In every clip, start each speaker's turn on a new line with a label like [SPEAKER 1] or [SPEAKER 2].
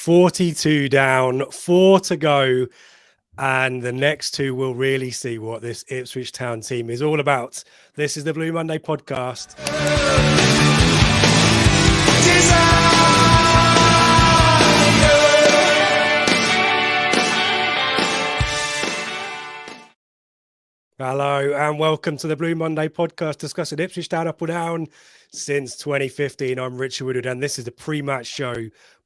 [SPEAKER 1] 42 down, 4 to go. And the next two will really see what this Ipswich Town team is all about. This is the Blue Monday podcast. Hello and welcome to the Blue Monday podcast discussing Ipswich Town up or down since 2015. I'm Richard Woodward and this is the Prematch show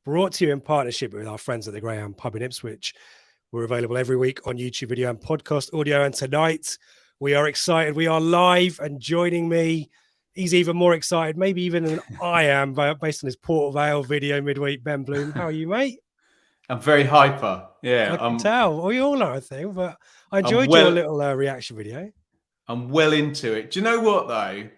[SPEAKER 1] brought to you in partnership with our friends at the Greyhound Pub in Ipswich. We're available every week on YouTube video and podcast audio. And tonight we are excited. We are live, and joining me, he's even more excited, maybe even than I am, based on his Port Vale video midweek. Ben Bloom, how are you, mate?
[SPEAKER 2] I'm very hyper. Yeah,
[SPEAKER 1] I can tell. Well, you all are, I think, but I enjoyed your little reaction video.
[SPEAKER 2] I'm well into it. Do you know what, though?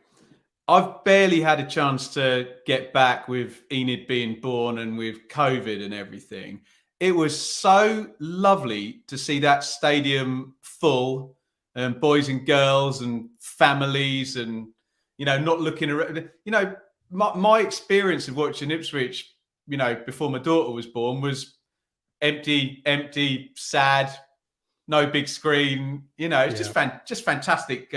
[SPEAKER 2] I've barely had a chance to get back with Enid being born and with COVID and everything. It was so lovely to see that stadium full, and boys and girls and families, and not looking around. My experience of watching Ipswich, before my daughter was born, was empty, sad, no big screen. It's just fantastic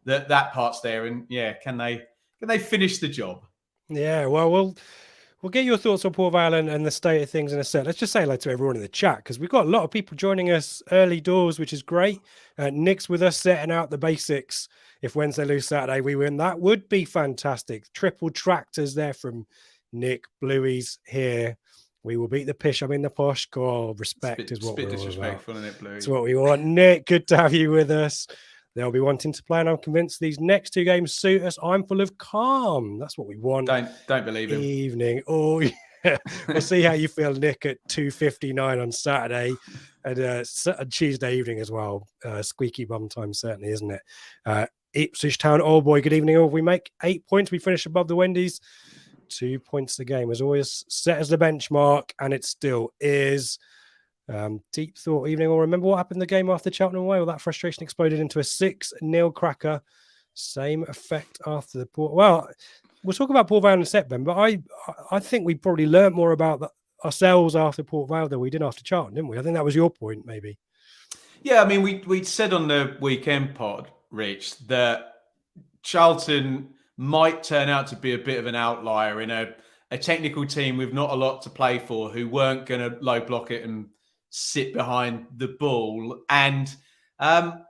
[SPEAKER 2] that part's there. And can they finish the job?
[SPEAKER 1] Yeah, well, we'll get your thoughts on Port Vale and the state of things in a sec. Let's just say hello to everyone in the chat because we've got a lot of people joining us early doors, which is great. Nick's with us setting out the basics. If Wednesday, lose Saturday, we win. That would be fantastic. Triple tractors there from Nick. Bluey's here. We will beat the pish. I mean, the posh. God, respect is what we're all about.
[SPEAKER 2] Isn't it, Bluey?
[SPEAKER 1] It's what we want. Nick, good to have you with us. They'll be wanting to play, and I'm convinced these next two games suit us. I'm full of calm. That's what we want.
[SPEAKER 2] Don't believe him.
[SPEAKER 1] Evening. Oh, yeah. We'll see how you feel, Nick, at 2:59 on Saturday and Tuesday evening as well. Squeaky bum time, certainly, isn't it? Ipswich Town. Oh, boy, good evening. All. We make 8 points. We finish above the Wendy's. 2 points a game was always set as the benchmark, and it still is. Deep thought evening. Or remember what happened in the game after Cheltenham away? Well, that frustration exploded into a 6-0 cracker. Same effect after the Port. Well, we'll talk about Port Vale in a sec, Ben, but I think we probably learned more about ourselves after Port Vale than we did after Charlton, didn't we? I think that was your point, maybe.
[SPEAKER 2] Yeah, I mean, we said on the weekend pod, Rich, that Charlton might turn out to be a bit of an outlier in a technical team with not a lot to play for, who weren't going to low block it and sit behind the ball. And do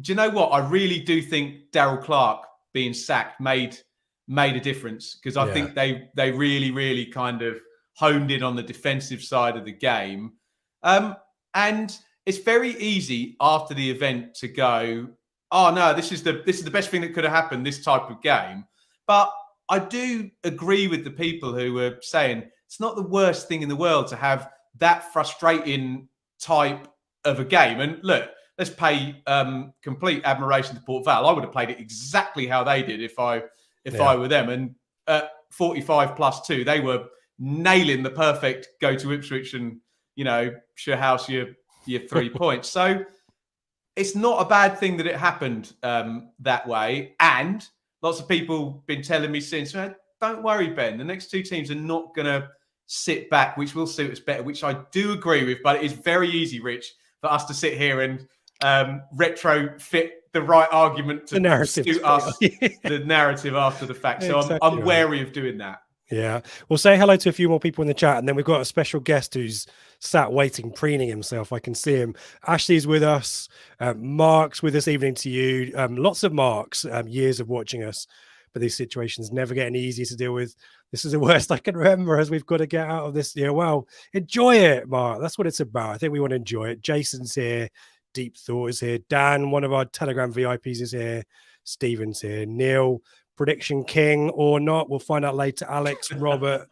[SPEAKER 2] you know what? I really do think Daryl Clarke being sacked made a difference, because I think they really, really kind of honed in on the defensive side of the game. And it's very easy after the event to go, oh no, this is the best thing that could have happened, this type of game. But I do agree with the people who were saying it's not the worst thing in the world to have that frustrating type of a game. And look, let's pay complete admiration to Port Vale. I would have played it exactly how they did if I were them. And at 45+2, they were nailing the perfect go to Ipswich and sure house your 3 points. So it's not a bad thing that it happened that way. And lots of people been telling me since, don't worry, Ben, the next two teams are not going to sit back, which will suit us better, which I do agree with. But it is very easy, Rich, for us to sit here and retrofit the right argument to suit us, the narrative after the fact. So exactly I'm wary of doing that.
[SPEAKER 1] Yeah. We'll say hello to a few more people in the chat, and then we've got a special guest who's sat waiting, preening himself. I can see him. Ashley's with us. Mark's with us. Evening to you. Lots of Marks, years of watching us, but these situations never get any easier to deal with. This is the worst I can remember, as we've got to get out of this. Well, enjoy it, Mark. That's what it's about. I think we want to enjoy it. Jason's here. Deep Thought is here. Dan, one of our Telegram VIPs, is here. Stephen's here. Neil, Prediction King or not, we'll find out later. Alex, Robert,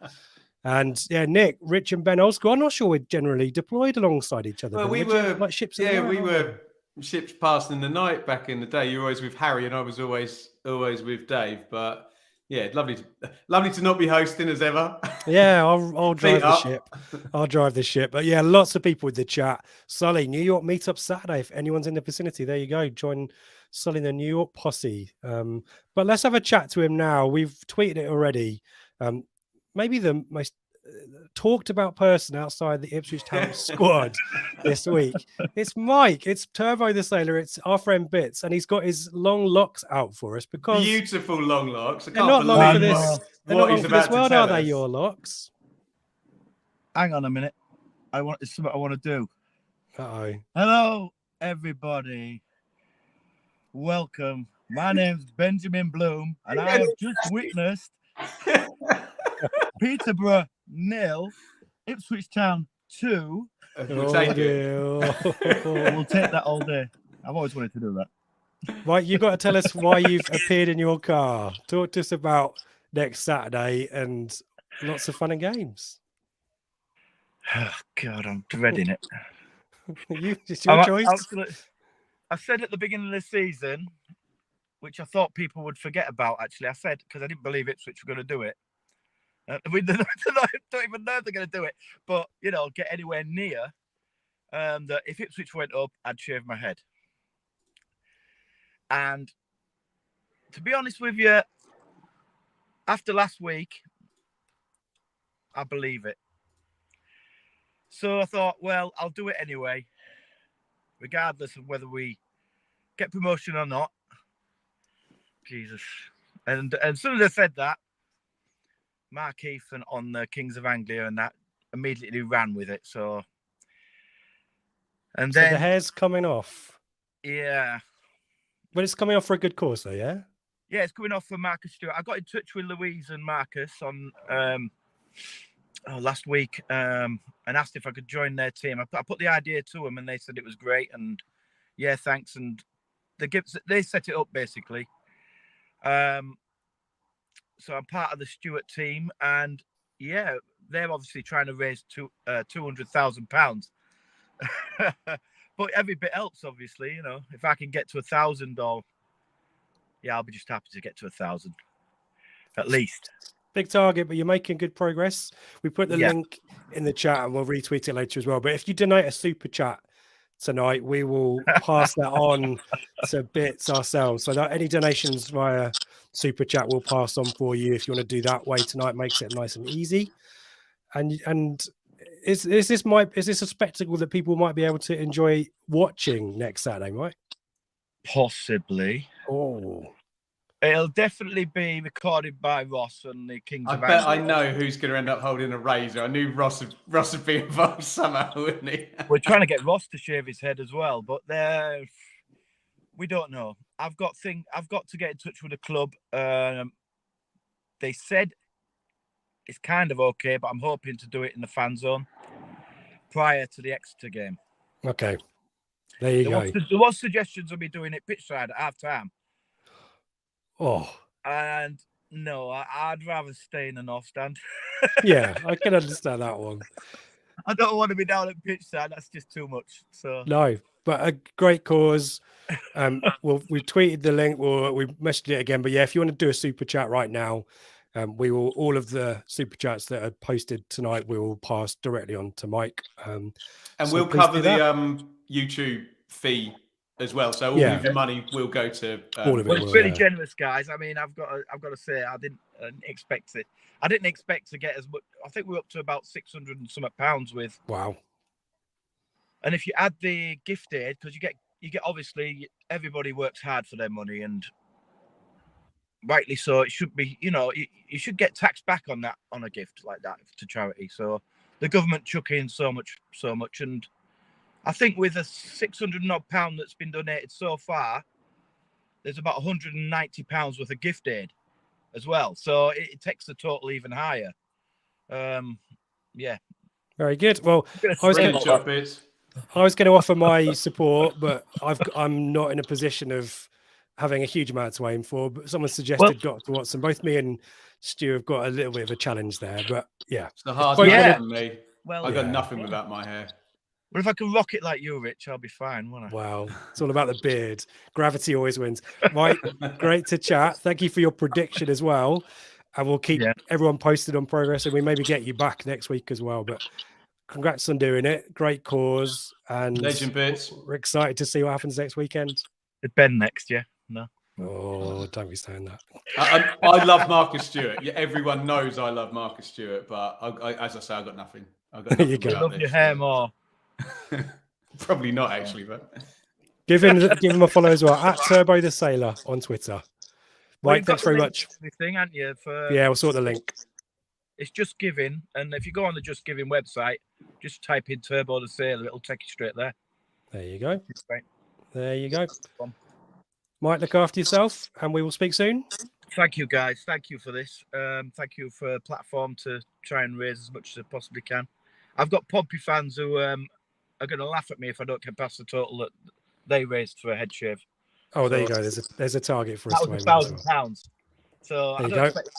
[SPEAKER 1] and Nick, Rich, and Ben Olschool. I'm not sure we're generally deployed alongside each other.
[SPEAKER 2] Well, we were
[SPEAKER 1] like ships.
[SPEAKER 2] We were ships passing the night back in the day. You were always with Harry, and I was always with Dave. But lovely to not be hosting as ever.
[SPEAKER 1] Yeah, I'll drive the ship. I'll drive the ship. But lots of people with the chat. Sully, New York meetup Saturday. If anyone's in the vicinity, there you go. Join Sully, the New York posse. But let's have a chat to him now. We've tweeted it already. Maybe the most talked about person outside the Ipswich Town squad this week. It's Mike. It's Turbo the Sailor. It's our friend Bits, and he's got his long locks out for us because
[SPEAKER 2] beautiful long locks. I
[SPEAKER 1] they're
[SPEAKER 2] can't
[SPEAKER 1] not long for
[SPEAKER 2] believe
[SPEAKER 1] this. They're
[SPEAKER 2] what
[SPEAKER 1] not long
[SPEAKER 2] he's
[SPEAKER 1] for this
[SPEAKER 2] about to
[SPEAKER 1] world,
[SPEAKER 2] tell
[SPEAKER 1] are they?
[SPEAKER 2] us.
[SPEAKER 1] Your locks?
[SPEAKER 3] Hang on a minute. It's something I want to do.
[SPEAKER 1] Uh-oh.
[SPEAKER 3] Hello, everybody. Welcome. My name's Benjamin Bloom, and I have just witnessed Peterborough 0, Ipswich Town 2.
[SPEAKER 2] We'll take it.
[SPEAKER 3] We'll take that all day. I've always wanted to do that.
[SPEAKER 1] Right, you've got to tell us why you've appeared in your car. Talk to us about next Saturday and lots of fun and games.
[SPEAKER 3] Oh, God, I'm dreading it.
[SPEAKER 1] It's your choice.
[SPEAKER 3] I said at the beginning of the season, which I thought people would forget about, actually. I said, because I didn't believe Ipswich were going to do it. We don't even know if they're going to do it. But, get anywhere near that if Ipswich went up, I'd shave my head. And to be honest with you, after last week, I believe it. So I thought, well, I'll do it anyway, regardless of whether we get promotion or not. Jesus. And as soon as I said that, Mark Ethan on the Kings of Anglia and that immediately ran with it. So then
[SPEAKER 1] the hair's coming off.
[SPEAKER 3] Yeah.
[SPEAKER 1] But it's coming off for a good cause, though, yeah?
[SPEAKER 3] Yeah, it's coming off for Marcus Stewart. I got in touch with Louise and Marcus on last week and asked if I could join their team. I put the idea to them and they said it was great and yeah, thanks. And they set it up basically. So I'm part of the Stewart team and yeah, they're obviously trying to raise £200,000. But every bit helps, obviously, if I can get to 1,000 or I'll be just happy to get to 1,000 at least.
[SPEAKER 1] Big target, but you're making good progress. We put the link in the chat and we'll retweet it later as well. But if you donate a super chat tonight, we will pass that on to Bits ourselves. So that any donations via super chat we'll pass on for you. If you want to do that way tonight, makes it nice and easy. And is this a spectacle that people might be able to enjoy watching next Saturday, right?
[SPEAKER 3] Possibly.
[SPEAKER 1] Oh.
[SPEAKER 3] It'll definitely be recorded by Ross and the Kings of
[SPEAKER 2] Anglia. I
[SPEAKER 3] Anglia.
[SPEAKER 2] bet I know who's going to end up holding a razor. I knew Ross would be involved somehow, wouldn't he?
[SPEAKER 3] We're trying to get Ross to shave his head as well, but we don't know. I've got to get in touch with the club. They said it's kind of okay, but I'm hoping to do it in the fan zone prior to the Exeter game.
[SPEAKER 1] Okay. There you go.
[SPEAKER 3] There was suggestions of me doing it pitch side at half time.
[SPEAKER 1] Oh.
[SPEAKER 3] And no, I'd rather stay in the north stand.
[SPEAKER 1] Yeah, I can understand that one.
[SPEAKER 3] I don't want to be down at pitch side. That's just too much. So
[SPEAKER 1] no, but a great cause. We tweeted the link. We messaged it again. But yeah, if you want to do a super chat right now, we will. All of the super chats that are posted tonight, we will pass directly on to Mike.
[SPEAKER 2] And so we'll cover the YouTube fee as well. So all of your money will go to
[SPEAKER 1] all of it.
[SPEAKER 3] It's really generous, guys. I mean, I've got to say, I didn't expect it. I didn't expect to get as much. I think we're up to about 600 and some pounds with.
[SPEAKER 1] Wow. And
[SPEAKER 3] if you add the gift aid, because you get obviously everybody works hard for their money, and rightly so. It should be, you should get tax back on that, on a gift like that to charity. So the government chuck in so much, and I think with a 600 odd pound that's been donated so far, there's about £190 worth of gift aid as well. So it takes the total even higher. Yeah.
[SPEAKER 1] Very good. Well, I was going to offer my support, but I'm not in a position of having a huge amount to aim for. But someone suggested Dr. Watson. Both me and Stu have got a little bit of a challenge there. But yeah,
[SPEAKER 2] it's the hard one for me. Well, I got nothing without my hair.
[SPEAKER 3] But if I can rock it like you, Rich, I'll be fine, won't I?
[SPEAKER 1] Wow. It's all about the beard. Gravity always wins. Right. Great to chat. Thank you for your prediction as well. And we'll keep everyone posted on progress, and we maybe get you back next week as well. But congrats on doing it. Great cause. And
[SPEAKER 2] Legend Bits.
[SPEAKER 1] We're excited to see what happens next weekend.
[SPEAKER 3] It's Ben next, yeah? No.
[SPEAKER 1] Oh, don't be saying that.
[SPEAKER 2] I love Marcus Stewart. Yeah, everyone knows I love Marcus Stewart, but as I say, I've got nothing. I've got
[SPEAKER 1] There you
[SPEAKER 2] nothing
[SPEAKER 1] go.
[SPEAKER 3] I love your hair more.
[SPEAKER 2] Probably not actually, but
[SPEAKER 1] Give him a follow as well at Turbo the Sailor on Twitter.
[SPEAKER 3] Well,
[SPEAKER 1] Right,
[SPEAKER 3] you've got
[SPEAKER 1] thanks
[SPEAKER 3] the
[SPEAKER 1] very
[SPEAKER 3] link
[SPEAKER 1] much.
[SPEAKER 3] to everything, haven't you?
[SPEAKER 1] Yeah, we'll sort the link.
[SPEAKER 3] It's Just Giving, and if you go on the Just Giving website, just type in Turbo the Sailor, it'll take you straight there.
[SPEAKER 1] There you go.
[SPEAKER 3] Right.
[SPEAKER 1] There you go. Mike, look after yourself, and we will speak soon.
[SPEAKER 3] Thank you, guys. Thank you for this. Thank you for a platform to try and raise as much as I possibly can. I've got Pompey fans who are going to laugh at me if I don't get past the total that they raised for a head shave.
[SPEAKER 1] Oh, there you go. There's a target for us.
[SPEAKER 3] That was £1,000. So
[SPEAKER 1] there
[SPEAKER 3] I
[SPEAKER 1] you
[SPEAKER 3] don't
[SPEAKER 1] go.
[SPEAKER 3] expect.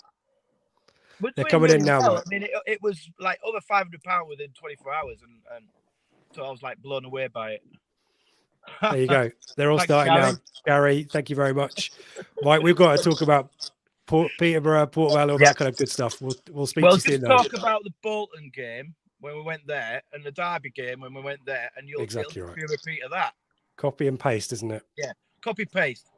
[SPEAKER 3] But
[SPEAKER 1] They're coming in now,
[SPEAKER 3] well.
[SPEAKER 1] mate.
[SPEAKER 3] I mean, it was like over £500 within 24 hours, and so I was like blown away by it.
[SPEAKER 1] There you go. They're all
[SPEAKER 3] Thanks,
[SPEAKER 1] starting
[SPEAKER 3] Gary.
[SPEAKER 1] now. Gary, thank you very much. Right, we've got to talk about Peterborough, Port Vale, all that kind of good stuff. We'll speak to you soon.
[SPEAKER 3] Well, just talk about the Bolton game when we went there, and the Derby game when we went there, and you'll be a repeat of that.
[SPEAKER 1] Copy and paste, isn't it?
[SPEAKER 3] Yeah, copy paste.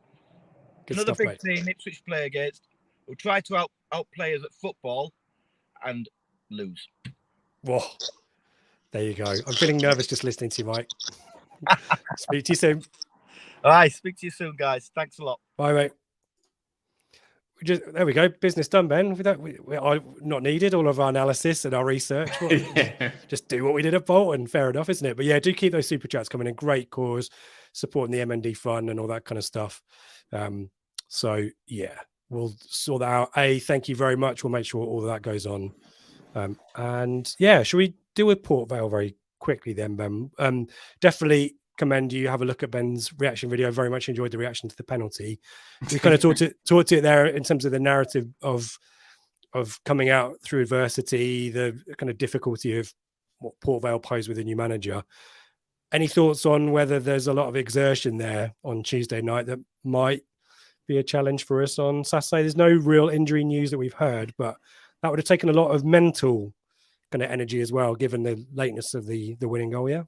[SPEAKER 1] Good
[SPEAKER 3] Another
[SPEAKER 1] stuff,
[SPEAKER 3] big
[SPEAKER 1] mate.
[SPEAKER 3] team Ipswich play against will try to outplay us at football and lose.
[SPEAKER 1] Whoa. There you go. I'm feeling nervous just listening to you, Mike. Speak to you soon.
[SPEAKER 3] All right, speak to you soon, guys. Thanks a lot.
[SPEAKER 1] Bye, mate. There we go. Business done, Ben. We are not needed. All of our analysis and our research. Just do what we did at Bolton. Fair enough, isn't it? But yeah, do keep those super chats coming in. Great cause, supporting the MND fund and all that kind of stuff. So yeah, we'll sort that out. Thank you very much. We'll make sure all of that goes on. And yeah, should we deal with Port Vale very quickly then, Ben? Definitely commend you. Have a look at Ben's reaction video. Very much enjoyed the reaction to the penalty. We kind of talked to it there in terms of the narrative of coming out through adversity, the kind of difficulty of what Port Vale posed with a new manager. Any thoughts on whether there's a lot of exertion there on Tuesday night that might be a challenge for us on Saturday? There's no real injury news that we've heard, but that would have taken a lot of mental kind of energy as well, given the lateness of the winning goal.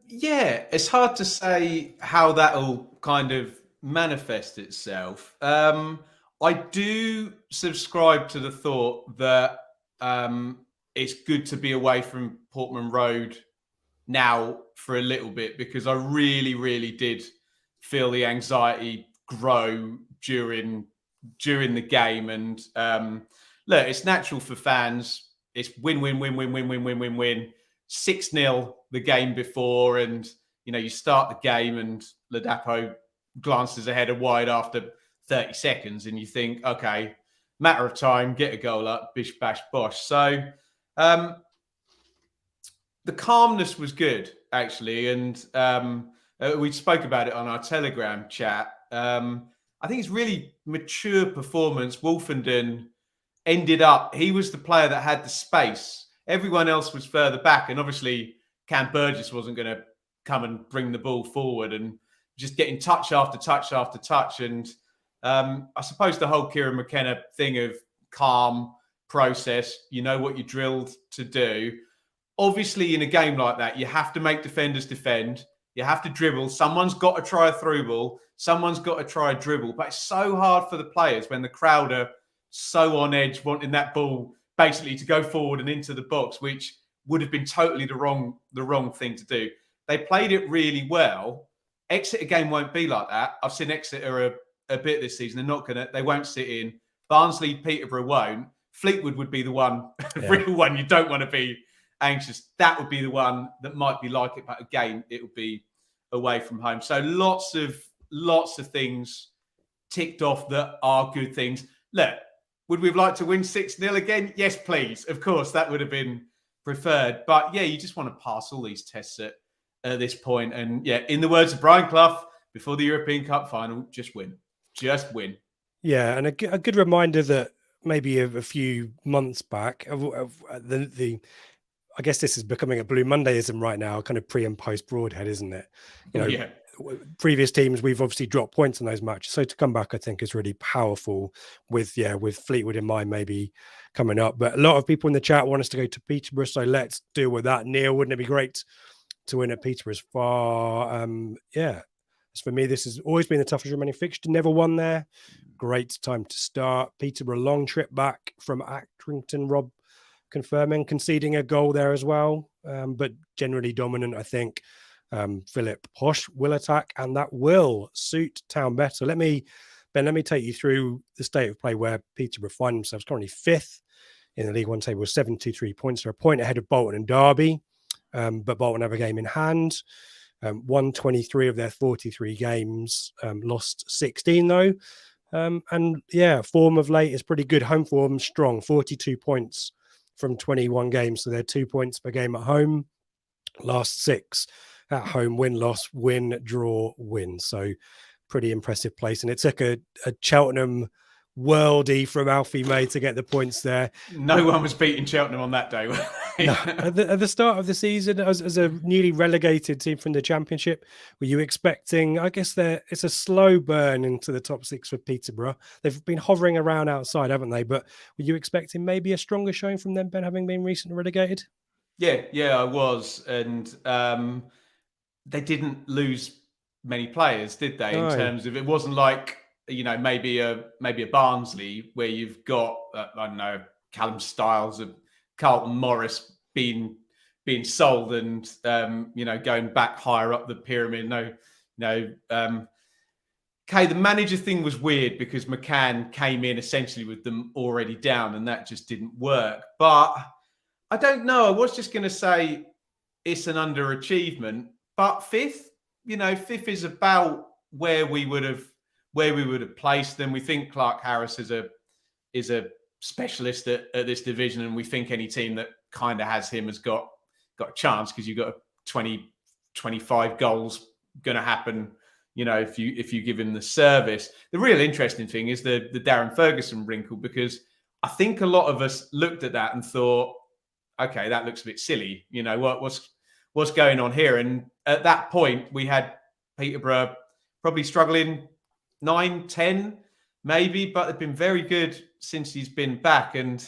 [SPEAKER 2] Yeah, it's hard to say how that'll kind of manifest itself. I do subscribe to the thought that it's good to be away from Portman Road now for a little bit, because I really, really did feel the anxiety grow during the game. And look, it's natural for fans. It's win. 6-0 the game before, and you start the game and Ladapo glances ahead and wide after 30 seconds, and you think, okay, matter of time, get a goal up, bish bash bosh. So the calmness was good, actually, and we spoke about it on our Telegram chat. I think it's really mature performance. Wolfenden ended up, he was the player that had the space. Everyone else was further back, and obviously Cam Burgess wasn't going to come and bring the ball forward, and just getting touch after touch after touch. And I suppose the whole Kieran McKenna thing of calm process, you know what you're drilled to do. Obviously, in a game like that, you have to make defenders defend. You have to dribble. Someone's got to try a through ball. Someone's got to try a dribble. But it's so hard for the players when the crowd are so on edge, wanting that ball basically to go forward and into the box, which would have been totally the wrong thing to do. They played it really well. Exeter game won't be like that. I've seen Exeter a bit this season. They won't sit in. Barnsley, Peterborough won't. Fleetwood would be the one, real one you don't want to be anxious. That would be the one that might be like it, but again, it would be away from home. So lots of things ticked off that are good things. Look, would we have liked to win 6-0 again? Yes, please. Of course, that would have been preferred. But yeah, you just want to pass all these tests at this point. And yeah, in the words of Brian Clough, before the European Cup final, just win. Just win.
[SPEAKER 1] Yeah, and a good reminder that maybe a few months back, I guess this is becoming a Blue Mondayism right now, kind of pre and post Broadhead, isn't it? Previous teams, we've obviously dropped points in those matches. So to come back, I think is really powerful with Fleetwood in mind, maybe coming up. But a lot of people in the chat want us to go to Peterborough. So let's deal with that. Neil, wouldn't it be great to win at Peterborough? As far, As for me, this has always been the toughest remaining fixture. Never won there. Great time to start. Peterborough, long trip back from Accrington. Rob confirming, conceding a goal there as well, but generally dominant, I think. Philip, Posh will attack, and that will suit Town better. Ben, let me take you through the state of play where Peterborough find themselves currently 5th in the League One table with 73 points. They're a point ahead of Bolton and Derby, but Bolton have a game in hand. Won 23 of their 43 games, lost 16 though. And yeah, form of late is pretty good. Home form strong, 42 points from 21 games. So they're 2 points per game at home. Last 6 at home, win, loss, win, draw, win. So pretty impressive place. And it took a Cheltenham worldie from Alfie May to get the points there.
[SPEAKER 2] No one was beating Cheltenham on that day.
[SPEAKER 1] No. At the start of the season, as a newly relegated team from the Championship, were you expecting, I guess it's a slow burn into the top 6 for Peterborough. They've been hovering around outside, haven't they? But were you expecting maybe a stronger showing from them, Ben, having been recently relegated?
[SPEAKER 2] Yeah, I was. And they didn't lose many players, did they?
[SPEAKER 1] No.
[SPEAKER 2] In terms of, it wasn't like, maybe a Barnsley where you've got, I don't know, Callum Stiles, Carlton Morris being sold and, going back higher up the pyramid. Okay, the manager thing was weird because McCann came in essentially with them already down and that just didn't work. But I don't know. I was just going to say it's an underachievement, but 5th, 5th is about where we would have placed them. We think Clarke-Harris is a specialist at this division, and we think any team that kind of has him has got a chance because you've got 25 goals going to happen, if you give him the service. The real interesting thing is the Darren Ferguson wrinkle, because I think a lot of us looked at that and thought, okay, that looks a bit silly. What's going on here? And at that point, we had Peterborough probably struggling 9, 10, maybe, but they've been very good since he's been back. And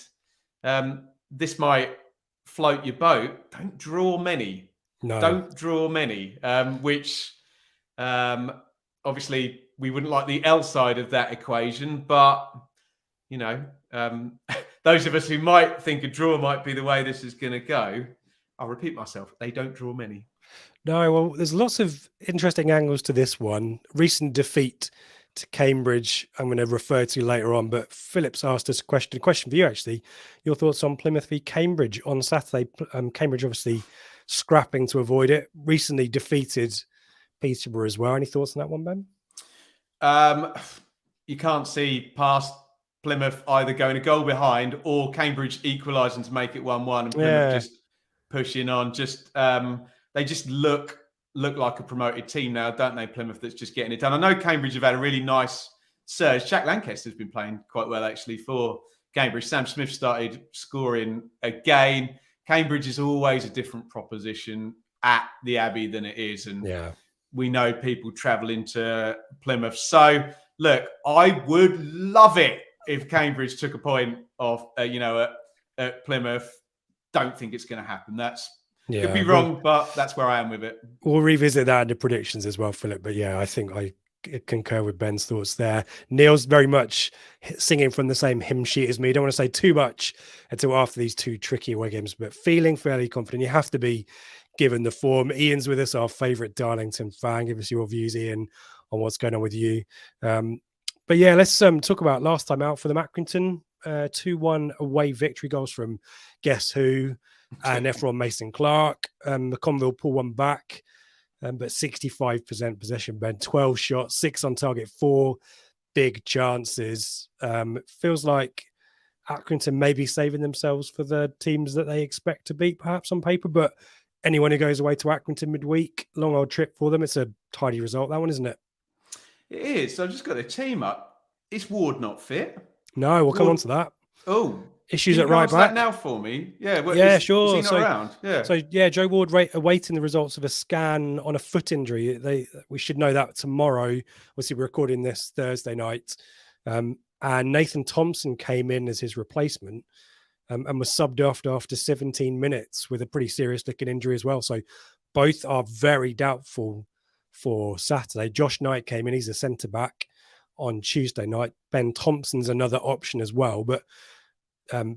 [SPEAKER 2] this might float your boat. Don't draw many.
[SPEAKER 1] No.
[SPEAKER 2] Don't draw many, which obviously we wouldn't like the L side of that equation. But, those of us who might think a draw might be the way this is going to go, I'll repeat myself, they don't draw many.
[SPEAKER 1] No, well, there's lots of interesting angles to this one. Recent defeat to Cambridge, I'm going to refer to later on, but Philip's asked us a question for you, actually. Your thoughts on Plymouth v Cambridge on Saturday? Cambridge obviously scrapping to avoid it. Recently defeated Peterborough as well. Any thoughts on that one, Ben?
[SPEAKER 2] You can't see past Plymouth either going a goal behind or Cambridge equalising to make it 1-1 and Plymouth just pushing on. They just look like a promoted team now, don't they, Plymouth, that's just getting it done. I know Cambridge have had a really nice surge. Jack Lancaster's been playing quite well, actually, for Cambridge. Sam Smith started scoring again. Cambridge is always a different proposition at the Abbey than it is. And we know people travel into Plymouth. So, look, I would love it if Cambridge took a point off, at Plymouth. Don't think it's going to happen. Could be wrong, but that's where I am with it.
[SPEAKER 1] We'll revisit that in the predictions as well, Philip. But yeah, I think I concur with Ben's thoughts there. Neil's very much singing from the same hymn sheet as me. Don't want to say too much until after these 2 tricky away games, but feeling fairly confident. You have to be, given the form. Ian's with us, our favourite Darlington fan. Give us your views, Ian, on what's going on with you. But yeah, let's talk about last time out for the Accrington. 2-1 away victory, goals from guess who and Efron Mason-Clark. McConville pull one back, but 65% possession, Ben. 12 shots, 6 on target, 4 big chances. Feels like Accrington may be saving themselves for the teams that they expect to beat, perhaps on paper. But anyone who goes away to Accrington midweek, long old trip for them. It's a tidy result, that one, isn't it?
[SPEAKER 2] It is. So I've just got the team up. Is Ward not fit?
[SPEAKER 1] No, we'll come on to that.
[SPEAKER 2] Oh,
[SPEAKER 1] issues at right back.
[SPEAKER 2] That now for me. Yeah,
[SPEAKER 1] sure.
[SPEAKER 2] Is he not around? Yeah.
[SPEAKER 1] So Joe Ward awaiting the results of a scan on a foot injury. We should know that tomorrow. Obviously, we're recording this Thursday night. And Nathan Thompson came in as his replacement and was subbed off after 17 minutes with a pretty serious looking injury as well. So both are very doubtful for Saturday. Josh Knight came in. He's a centre-back on Tuesday night. Ben Thompson's another option as well. But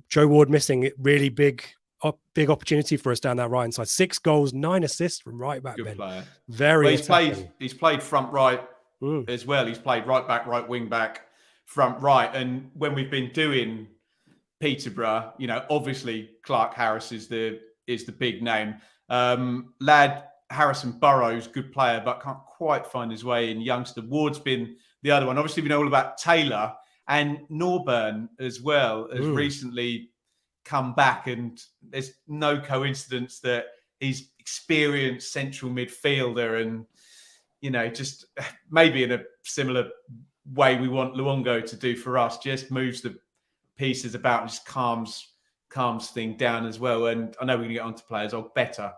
[SPEAKER 1] Joe Ward missing it, really big opportunity for us down that right hand side. 6 goals, 9 assists from right back.
[SPEAKER 2] Good
[SPEAKER 1] Ben.
[SPEAKER 2] player.
[SPEAKER 1] Very
[SPEAKER 2] well, he's played front right as well. He's played right back, right wing back, front right. And when we've been doing Peterborough, obviously Clarke-Harris is the big name. Lad Harrison Burrows, good player, but can't quite find his way in. Youngster Ward's been the other one. Obviously, we know all about Taylor, and Norburn as well has recently come back, and there's no coincidence that he's experienced central midfielder, and just maybe in a similar way we want Luongo to do for us, just moves the pieces about and just calms thing down as well. And I know we're going to get on to players better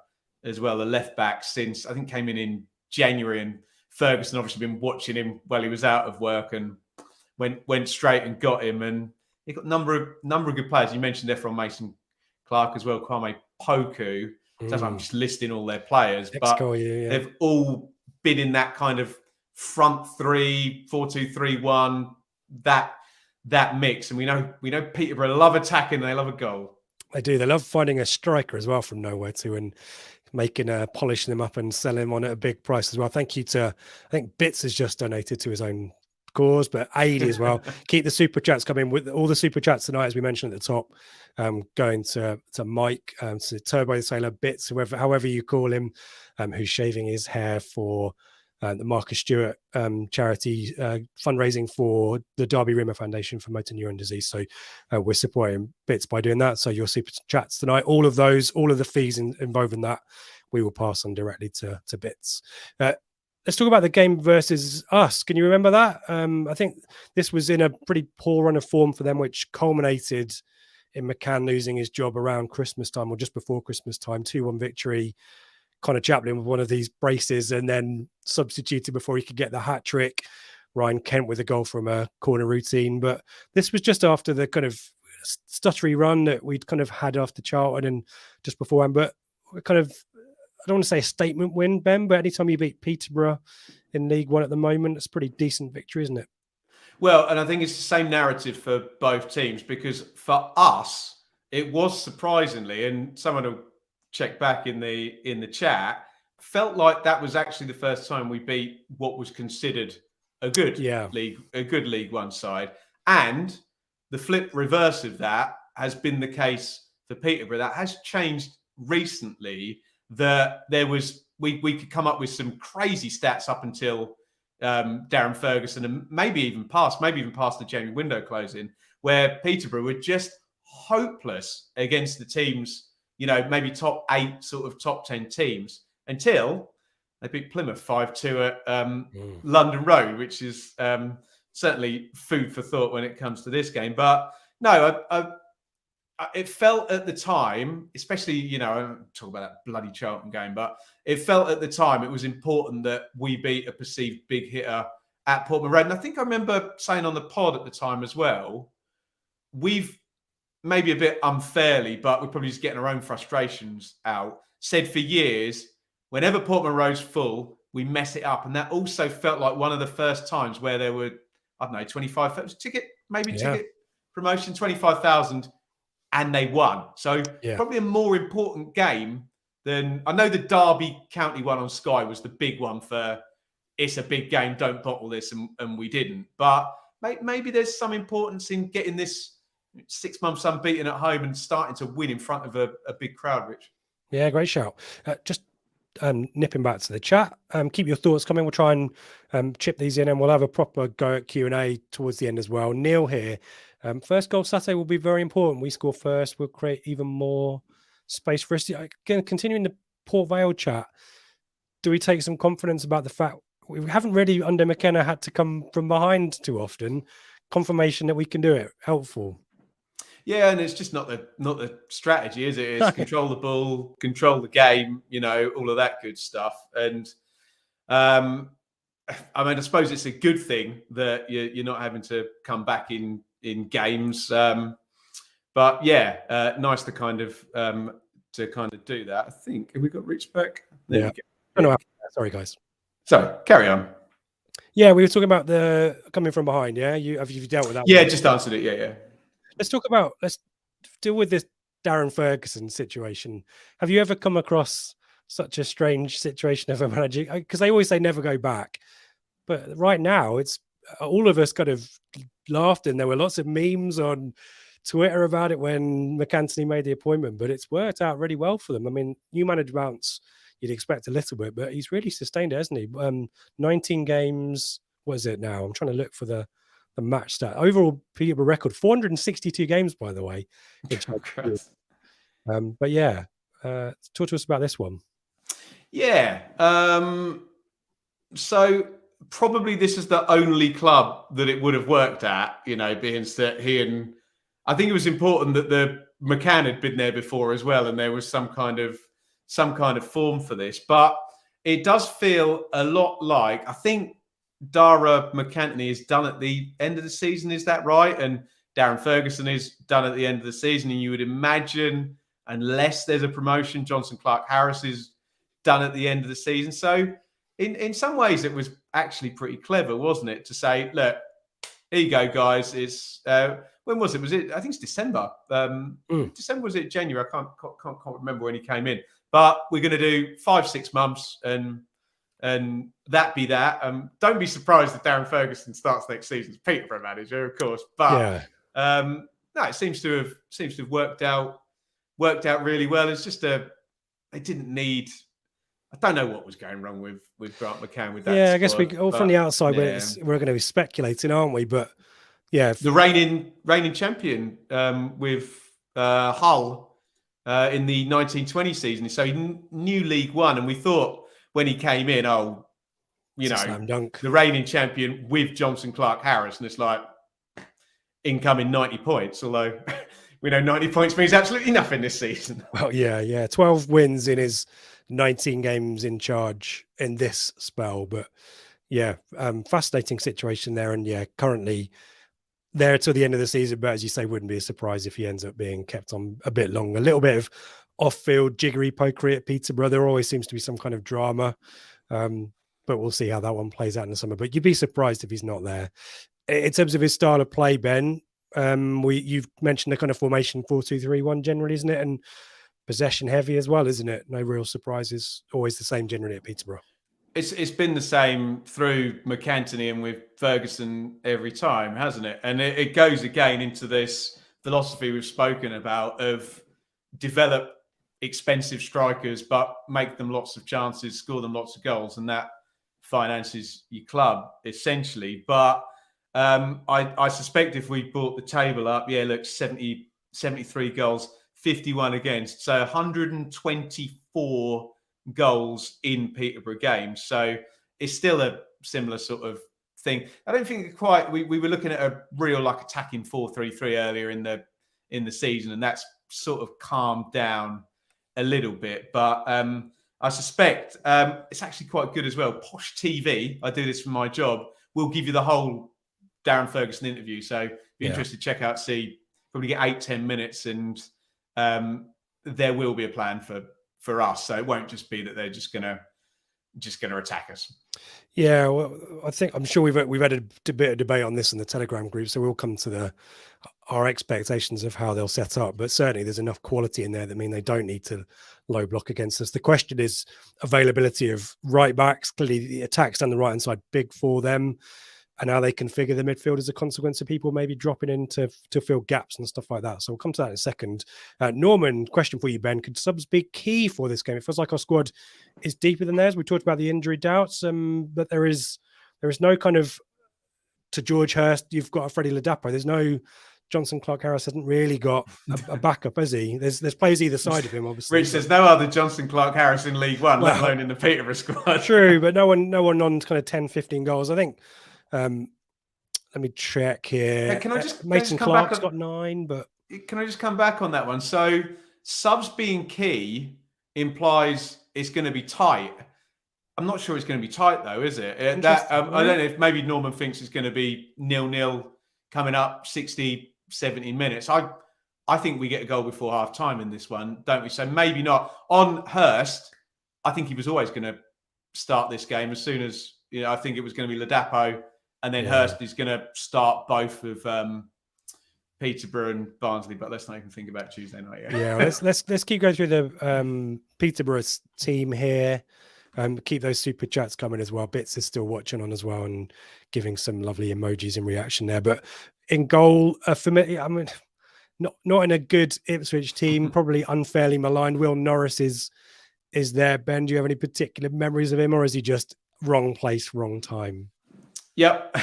[SPEAKER 2] as well, the left back, since I think came in January, and Ferguson obviously been watching him while he was out of work and went straight and got him. And he got a number of good players. You mentioned there from Mason Clark as well, Kwame Poku. So I'm just listing all their players, but they've all been in that kind of front three, 4-2-3-1, that mix. And we know Peterborough love attacking, they love a goal.
[SPEAKER 1] They do. They love finding a striker as well from nowhere too, and polishing them up and selling them on at a big price as well. Thank you to, I think Bits has just donated to his own cause, but Ailey as well. Keep the super chats coming. With all the super chats tonight, as we mentioned at the top, going to Mike, to Turbo the Sailor, Bits, however you call him, who's shaving his hair for the Marcus Stewart charity fundraising for the Derby Rimmer Foundation for Motor Neuron Disease. So we're supporting Bits by doing that. So your super chats tonight, all of the fees involved in that, we will pass on directly to Bits. Let's talk about the game versus us. Can you remember that? I think this was in a pretty poor run of form for them, which culminated in McCann losing his job around Christmas time or just before Christmas time. 2-1 victory. Connor Chaplin with one of these braces and then substituted before he could get the hat trick. Ryan Kent with a goal from a corner routine. But this was just after the kind of stuttery run that we'd kind of had after Charlton and just beforehand. But kind of, I don't want to say a statement win, Ben, but anytime you beat Peterborough in League One at the moment, it's a pretty decent victory, isn't it?
[SPEAKER 2] Well, and I think it's the same narrative for both teams, because for us, it was surprisingly, and someone will check back in the chat, felt like that was actually the first time we beat what was considered a good League One side. And the flip reverse of that has been the case for Peterborough. That has changed recently, that we could come up with some crazy stats up until Darren Ferguson, and maybe even past the January window closing, where Peterborough were just hopeless against the teams, maybe top 8, sort of top 10 teams, until they beat Plymouth 5-2 at London Road, which is certainly food for thought when it comes to this game. But no, it felt at the time, especially, I don't talk about that bloody Charlton game, but it felt at the time it was important that we beat a perceived big hitter at Portman Road. And I think I remember saying on the pod at the time as well, we've maybe a bit unfairly, but we're probably just getting our own frustrations out, said for years, whenever Portman Road's full, we mess it up. And that also felt like one of the first times where there were, I don't know, 25 ticket promotion, 25,000, and they won. So probably a more important game than, I know the Derby County one on Sky was the big one for, it's a big game, don't bottle this, and we didn't. But maybe there's some importance in getting this 6 months unbeaten at home and starting to win in front of a big crowd, Rich.
[SPEAKER 1] Yeah, great shout. Just nipping back to the chat. Keep your thoughts coming. We'll try and chip these in, and we'll have a proper go at Q&A towards the end as well. Neil here. First goal Saturday will be very important. We score first, we'll create even more space for us. Again, continuing the Port Vale chat, do we take some confidence about the fact we haven't really, under McKenna, had to come from behind too often? Confirmation that we can do it. Helpful.
[SPEAKER 2] Yeah, and it's just not the strategy, is it? It's control the ball, control the game, all of that good stuff. And I suppose it's a good thing that you're not having to come back in games. But yeah, nice to kind of do that. I think, have we got Rich back? There we go.
[SPEAKER 1] Oh, no, sorry, guys.
[SPEAKER 2] Sorry, carry on.
[SPEAKER 1] Yeah, we were talking about the coming from behind. Yeah, have you dealt with that?
[SPEAKER 2] Yeah,
[SPEAKER 1] one?
[SPEAKER 2] just answered it. Yeah.
[SPEAKER 1] Let's deal with this Darren Ferguson situation. Have you ever come across such a strange situation of a manager? Because they always say never go back, but right now it's all of us kind of laughed, and there were lots of memes on Twitter about it when McAntony made the appointment. But it's worked out really well for them. I mean, new manager bounce, you'd expect a little bit, but he's really sustained it, hasn't he? 19 games. What is it now? I'm trying to look for the match stat. Overall Peterborough record, 462 games, by the way. But yeah, talk to us about this one.
[SPEAKER 2] Yeah. So probably this is the only club that it would have worked at, being that I think it was important that the McCann had been there before as well, and there was some kind of form for this. But it does feel a lot like, I think Dara McAntony is done at the end of the season, is that right? And Darren Ferguson is done at the end of the season, and you would imagine, unless there's a promotion, Johnson Clarke-Harris is done at the end of the season. So in some ways it was actually pretty clever, wasn't it, to say, look, here you go, guys. It's when was it? I think it's December. December, was it January? I can't remember when he came in. But we're going to do 5-6 months and that be that. Don't be surprised if Darren Ferguson starts next season as Peterborough manager, of course. But no, it seems to have worked out really well. It's just they didn't need. I don't know what was going wrong with Grant McCann with that.
[SPEAKER 1] Yeah,
[SPEAKER 2] squad,
[SPEAKER 1] I guess we all from the outside, we're going to be speculating, aren't we? But yeah,
[SPEAKER 2] the reigning champion with Hull in the 1920 season. So he knew League One, and we thought when he came in,
[SPEAKER 1] slam dunk.
[SPEAKER 2] The reigning champion with Johnson Clarke-Harris, and it's like incoming 90 points. Although we know 90 points means absolutely nothing this season.
[SPEAKER 1] Well, yeah, 12 wins in his 19 games in charge in this spell. But yeah, fascinating situation there, and yeah, currently there till the end of the season. But as you say, wouldn't be a surprise if he ends up being kept on a bit long. A little bit of off-field jiggery pokery at Peterborough. There always seems to be some kind of drama, but we'll see how that one plays out in the summer. But you'd be surprised if he's not there. In terms of his style of play, Ben, you've mentioned the kind of formation 4-2-3-1 generally, isn't it? And possession heavy as well, isn't it? No real surprises. Always the same generally at Peterborough.
[SPEAKER 2] It's been the same through McAntony and with Ferguson every time, hasn't it? And it goes again into this philosophy we've spoken about of develop expensive strikers, but make them lots of chances, score them lots of goals, and that finances your club essentially. But I suspect if we brought the table up, 73 goals, 51 against, so 124 goals in Peterborough games. So it's still a similar sort of thing. I don't think quite. We were looking at a real attacking 4-3-3 earlier in the season, and that's sort of calmed down a little bit. But I suspect it's actually quite good as well. Posh TV, I do this for my job, will give you the whole Darren Ferguson interview. So be interested to check out, probably get 8-10 minutes, and there will be a plan for us. So it won't just be that they're just gonna attack us.
[SPEAKER 1] Yeah, well, I'm sure we've had a bit of debate on this in the Telegram group, so we'll come to our expectations of how they'll set up. But certainly there's enough quality in there that mean they don't need to low block against us. The question is availability of right backs. Clearly the attacks down the right hand side big for them, and how they configure the midfield as a consequence of people maybe dropping in to fill gaps and stuff like that. So we'll come to that in a second. Norman, question for you, Ben. Could subs be key for this game? It feels like our squad is deeper than theirs. We talked about the injury doubts, but there is no kind of, to George Hurst, you've got a Freddie Ladapo. There's no Johnson Clarke-Harris hasn't really got a backup, has he? There's players either side of him, obviously.
[SPEAKER 2] Rich, there's no other Johnson Clarke-Harris in League One, let alone in the Peterborough squad.
[SPEAKER 1] True, but no one on kind of 10, 15 goals. I think. Let me check here.
[SPEAKER 2] Can I just
[SPEAKER 1] Mason Clark's got 9, but
[SPEAKER 2] can I just come back on that one? So subs being key implies it's going to be tight. I'm not sure it's going to be tight though, is it? I don't know if maybe Norman thinks it's going to be 0-0 coming up 60, 70 minutes. I think we get a goal before half time in this one, don't we? So maybe not. On Hurst, I think he was always going to start this game as soon as, I think it was going to be Ladapo, and then
[SPEAKER 1] Yeah.
[SPEAKER 2] Hurst is going to start both of Peterborough and Barnsley, but let's not even think about Tuesday night yet.
[SPEAKER 1] Yeah, let's keep going through the Peterborough team here. Keep those super chats coming as well. Bits is still watching on as well and giving some lovely emojis in reaction there. But in goal, for me, I mean, not in a good Ipswich team, probably unfairly maligned. Will Norris is there. Ben, do you have any particular memories of him, or is he just wrong place, wrong time?
[SPEAKER 2] Yep,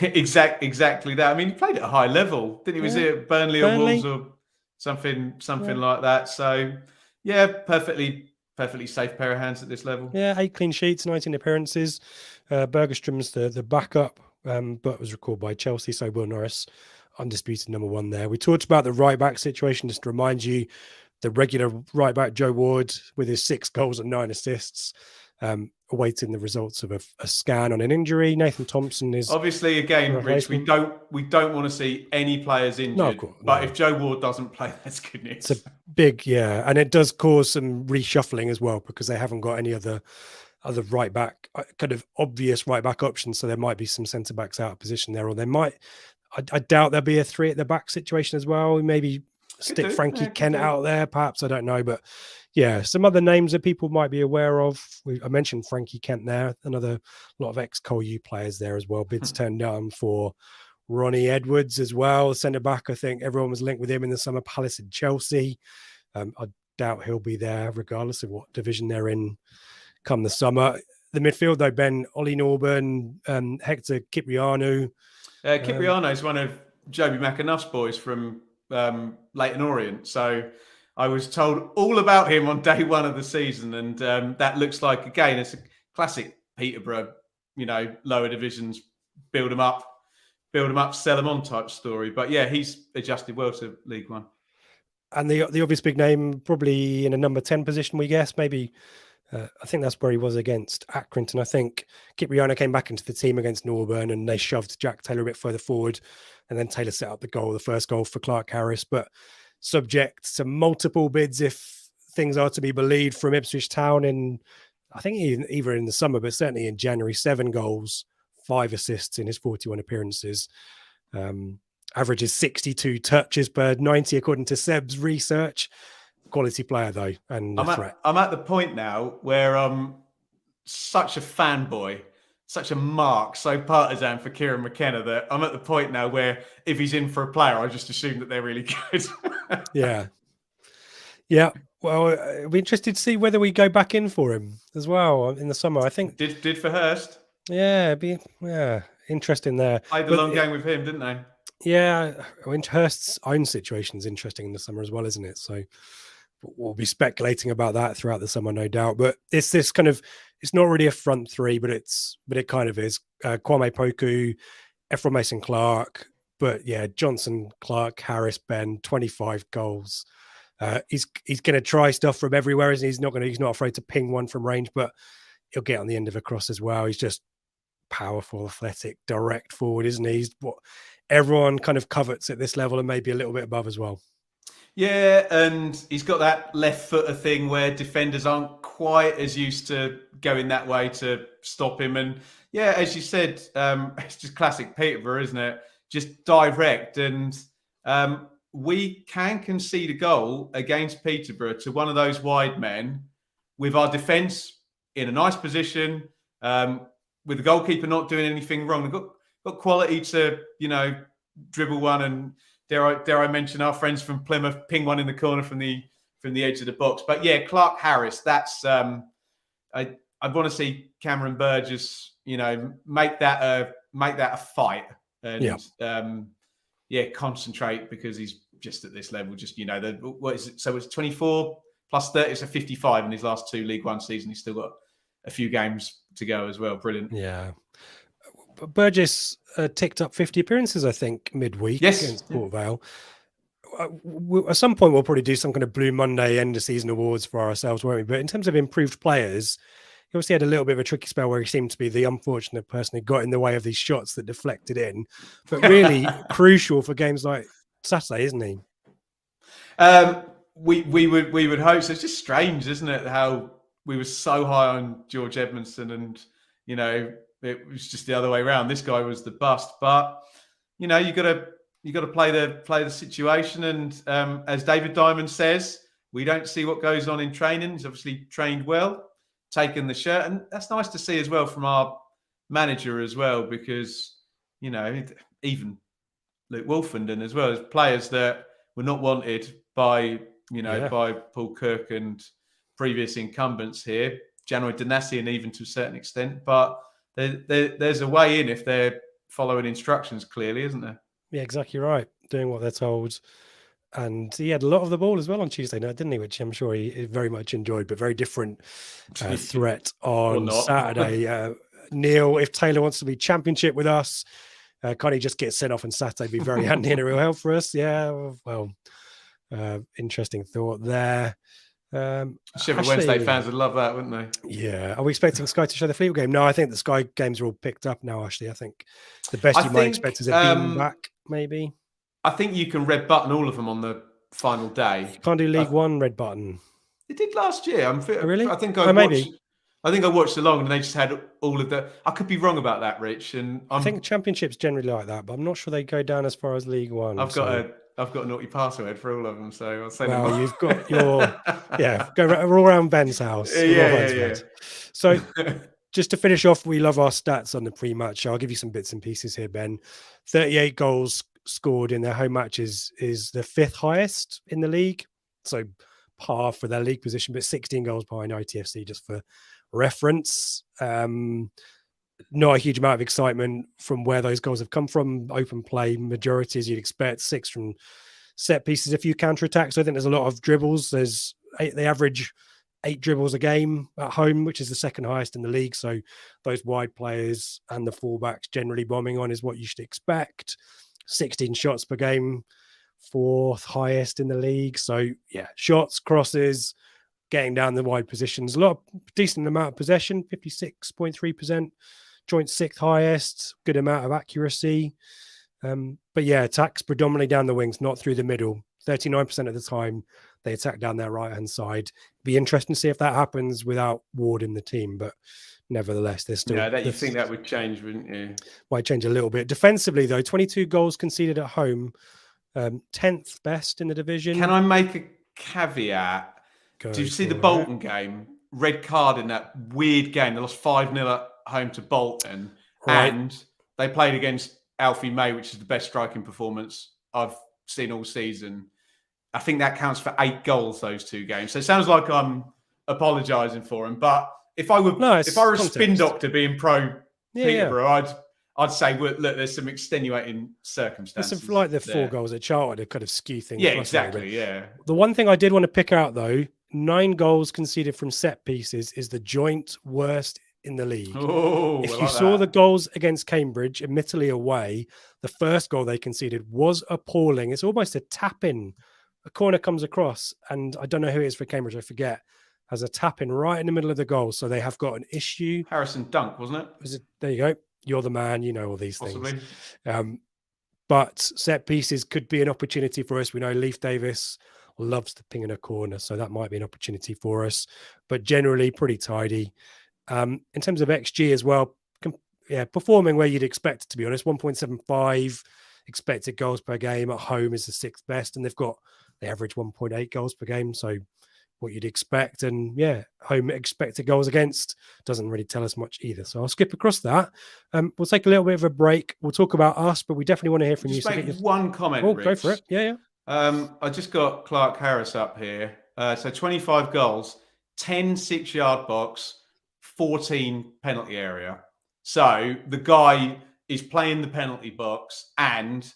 [SPEAKER 2] exactly that. I mean, he played at a high level, didn't he? Was it Burnley or Wolves or something like that? So, yeah, perfectly safe pair of hands at this level.
[SPEAKER 1] Yeah, 8 clean sheets, 19 appearances. Bergstrom's the backup, but was recalled by Chelsea. So Will Norris, undisputed number 1 there. We talked about the right back situation. Just to remind you, the regular right back Joe Ward with his 6 goals and 9 assists. Awaiting the results of a scan on an injury. Nathan Thompson is
[SPEAKER 2] obviously, again, Rich, we don't want to see any players injured. No, of course, but if Joe Ward doesn't play, that's good news.
[SPEAKER 1] It's a big, and it does cause some reshuffling as well because they haven't got any other right back, kind of obvious right back options. So there might be some centre backs out of position there, or they might. I doubt there'll be a 3 at the back situation as well. Maybe stick Frankie Kent out there, perhaps. I don't know, but yeah, some other names that people might be aware of. I mentioned Frankie Kent there, another lot of ex-Col U players there as well. Bids turned down for Ronnie Edwards as well, centre back. I think everyone was linked with him in the summer. Palace and Chelsea. I doubt he'll be there, regardless of what division they're in come the summer. The midfield, though, Ben, Ollie Norburn, Hector Kiprianou.
[SPEAKER 2] Kiprianou is one of Joby McAnuff's boys from Leyton Orient. So I was told all about him on day 1 of the season. And that looks like, again, it's a classic Peterborough, lower divisions, build them up, sell them on type story. But yeah, he's adjusted well to League One.
[SPEAKER 1] And the obvious big name, probably in a number 10 position, we guess, maybe. I think that's where he was against Accrington. I think Kiprianou came back into the team against Norburn and they shoved Jack Taylor a bit further forward. And then Taylor set up the first goal for Clarke-Harris. But subject to multiple bids, if things are to be believed, from Ipswich Town in, I think either in the summer, but certainly in January, 7 goals, 5 assists in his 41 appearances. Averages 62 touches per 90, according to Seb's research. Quality player, though, and
[SPEAKER 2] I'm at the point now where I'm such a fanboy, such a mark, so partisan for Kieran McKenna that I'm at the point now where if he's in for a player, I just assume that they're really good.
[SPEAKER 1] Yeah. Well, it'll be interested to see whether we go back in for him as well in the summer. I think
[SPEAKER 2] did for Hurst.
[SPEAKER 1] Yeah, interesting there.
[SPEAKER 2] Played the long game with him, didn't they?
[SPEAKER 1] Yeah, Hurst's own situation is interesting in the summer as well, isn't it? So we'll be speculating about that throughout the summer, no doubt. But it's this kind of, it's not really a front 3, but it kind of is. Kwame Poku, Ephraim Mason-Clark, but yeah, Johnson, Clarke, Harris, Ben, 25 goals. He's going to try stuff from everywhere, isn't he? He's not afraid to ping one from range, but he'll get on the end of a cross as well. He's just powerful, athletic, direct forward, isn't he? He's what everyone kind of covets at this level and maybe a little bit above as well.
[SPEAKER 2] Yeah, and he's got that left footer thing where defenders aren't quite as used to going that way to stop him. And yeah, as you said, it's just classic Peterborough, isn't it? Just direct. And we can concede a goal against Peterborough to one of those wide men with our defence in a nice position, with the goalkeeper not doing anything wrong. We've got quality to, dribble one and dare I mention our friends from Plymouth ping one in the corner from the edge of the box. But yeah, Clarke-Harris, that's I want to see Cameron Burgess, make that a fight and concentrate, because he's just at this level. Just what is it? So it's 24 plus 30, it's a 55 in his last 2 League One season. He's still got a few games to go as well. Brilliant.
[SPEAKER 1] Yeah. Burgess ticked up 50 appearances, I think, midweek against Port Vale. At some point, we'll probably do some kind of Blue Monday end of season awards for ourselves, won't we? But in terms of improved players, he obviously had a little bit of a tricky spell where he seemed to be the unfortunate person who got in the way of these shots that deflected in. But really crucial for games like Saturday, isn't he?
[SPEAKER 2] We would hope so. It's just strange, isn't it, how were so high on George Edmondson, and it was just the other way around. This guy was the bust, but you got to play the situation. And as David Diamond says, we don't see what goes on in training. He's obviously trained well, taken the shirt, and that's nice to see as well from our manager as well, because even Luke Wolfenden as well, as players that were not wanted by by Paul Cook and previous incumbents here, Janoy Danasi, and even to a certain extent. But there's a way in if they're following instructions clearly, isn't there?
[SPEAKER 1] Yeah, exactly right. Doing what they're told. And he had a lot of the ball as well on Tuesday night, didn't he? Which I'm sure he very much enjoyed, but very different threat on Saturday. Neil, if Taylor wants to be championship with us, can't he just get sent off on Saturday? Be very handy and a real help for us. Yeah, well, interesting thought there.
[SPEAKER 2] Sheffield Wednesday fans would love that, wouldn't they?
[SPEAKER 1] Yeah. Are we expecting Sky to show the Fleetwood game? No, I think the Sky games are all picked up now, Ashley. I think the best you might expect is a beam back, maybe.
[SPEAKER 2] I think you can red button all of them on the final day.
[SPEAKER 1] You can't do League One red button.
[SPEAKER 2] It did last year.
[SPEAKER 1] Really?
[SPEAKER 2] I think I watched along and they just had all of the. I could be wrong about that, Rich. And
[SPEAKER 1] I think Championships generally like that, but I'm not sure they go down as far as League One.
[SPEAKER 2] I've got a naughty password for all of them, so I'll say them.
[SPEAKER 1] Well, you've got your go all around Ben's house.
[SPEAKER 2] Yeah.
[SPEAKER 1] So just to finish off, we love our stats on the pre-match. I'll give you some bits and pieces here, Ben. 38 goals scored in their home matches is the 5th highest in the league. So par for their league position, but 16 goals behind ITFC, just for reference. Not a huge amount of excitement from where those goals have come from. Open play majorities, you'd expect 6 from set pieces, a few counter-attacks. I think there's a lot of dribbles. They average 8 dribbles a game at home, which is the 2nd highest in the league. So those wide players and the fullbacks generally bombing on is what you should expect. 16 shots per game, 4th highest in the league. So yeah, shots, crosses, getting down the wide positions. A decent amount of possession, 56.3%. Joint 6th highest, good amount of accuracy. But yeah, attacks predominantly down the wings, not through the middle. 39% of the time they attack down their right-hand side. Be interesting to see if that happens without Ward in the team, but nevertheless, there's still...
[SPEAKER 2] Yeah, you think that would change, wouldn't you?
[SPEAKER 1] Might change a little bit. Defensively, though, 22 goals conceded at home, 10th best in the division.
[SPEAKER 2] Can I make a caveat? Did you see the Bolton game? Red card in that weird game. They lost 5-0 at home to Bolton. Right. And they played against Alfie May, which is the best striking performance I've seen all season. I think that counts for 8 goals, those 2 games. So it sounds like I'm apologising for him. But if I were a spin doctor being pro Peterborough, I'd say, well, look, there's some extenuating circumstances.
[SPEAKER 1] It's like the 4 goals at Charlton that kind of skew things.
[SPEAKER 2] Yeah, exactly. Yeah.
[SPEAKER 1] The one thing I did want to pick out, though, 9 goals conceded from set pieces is the joint worst in the league.
[SPEAKER 2] Oh,
[SPEAKER 1] if you saw the goals against Cambridge, admittedly away, the first goal they conceded was appalling. It's almost a tap-in. A corner comes across, and I don't know who it is for Cambridge, I forget, has a tap-in right in the middle of the goal. So they have got an issue.
[SPEAKER 2] Harrison Dunk, wasn't it?
[SPEAKER 1] There you go. You're the man. You know all these
[SPEAKER 2] Possibly.
[SPEAKER 1] things. But set pieces could be an opportunity for us. We know Leif Davis loves to ping in a corner, so that might be an opportunity for us. But generally, pretty tidy. In terms of XG as well, performing where you'd expect it, to be honest. 1.75 expected goals per game at home is the 6th best, and they average 1.8 goals per game, so what you'd expect. And yeah, home expected goals against doesn't really tell us much either. So I'll skip across that. We'll take a little bit of a break. We'll talk about us, but we definitely want to hear from you.
[SPEAKER 2] Just make one comment,
[SPEAKER 1] Oh,
[SPEAKER 2] Rich.
[SPEAKER 1] go for it. Yeah.
[SPEAKER 2] I just got Clarke-Harris up here. So 25 goals, 10 6-yard box, 14 penalty area. So the guy is playing the penalty box, and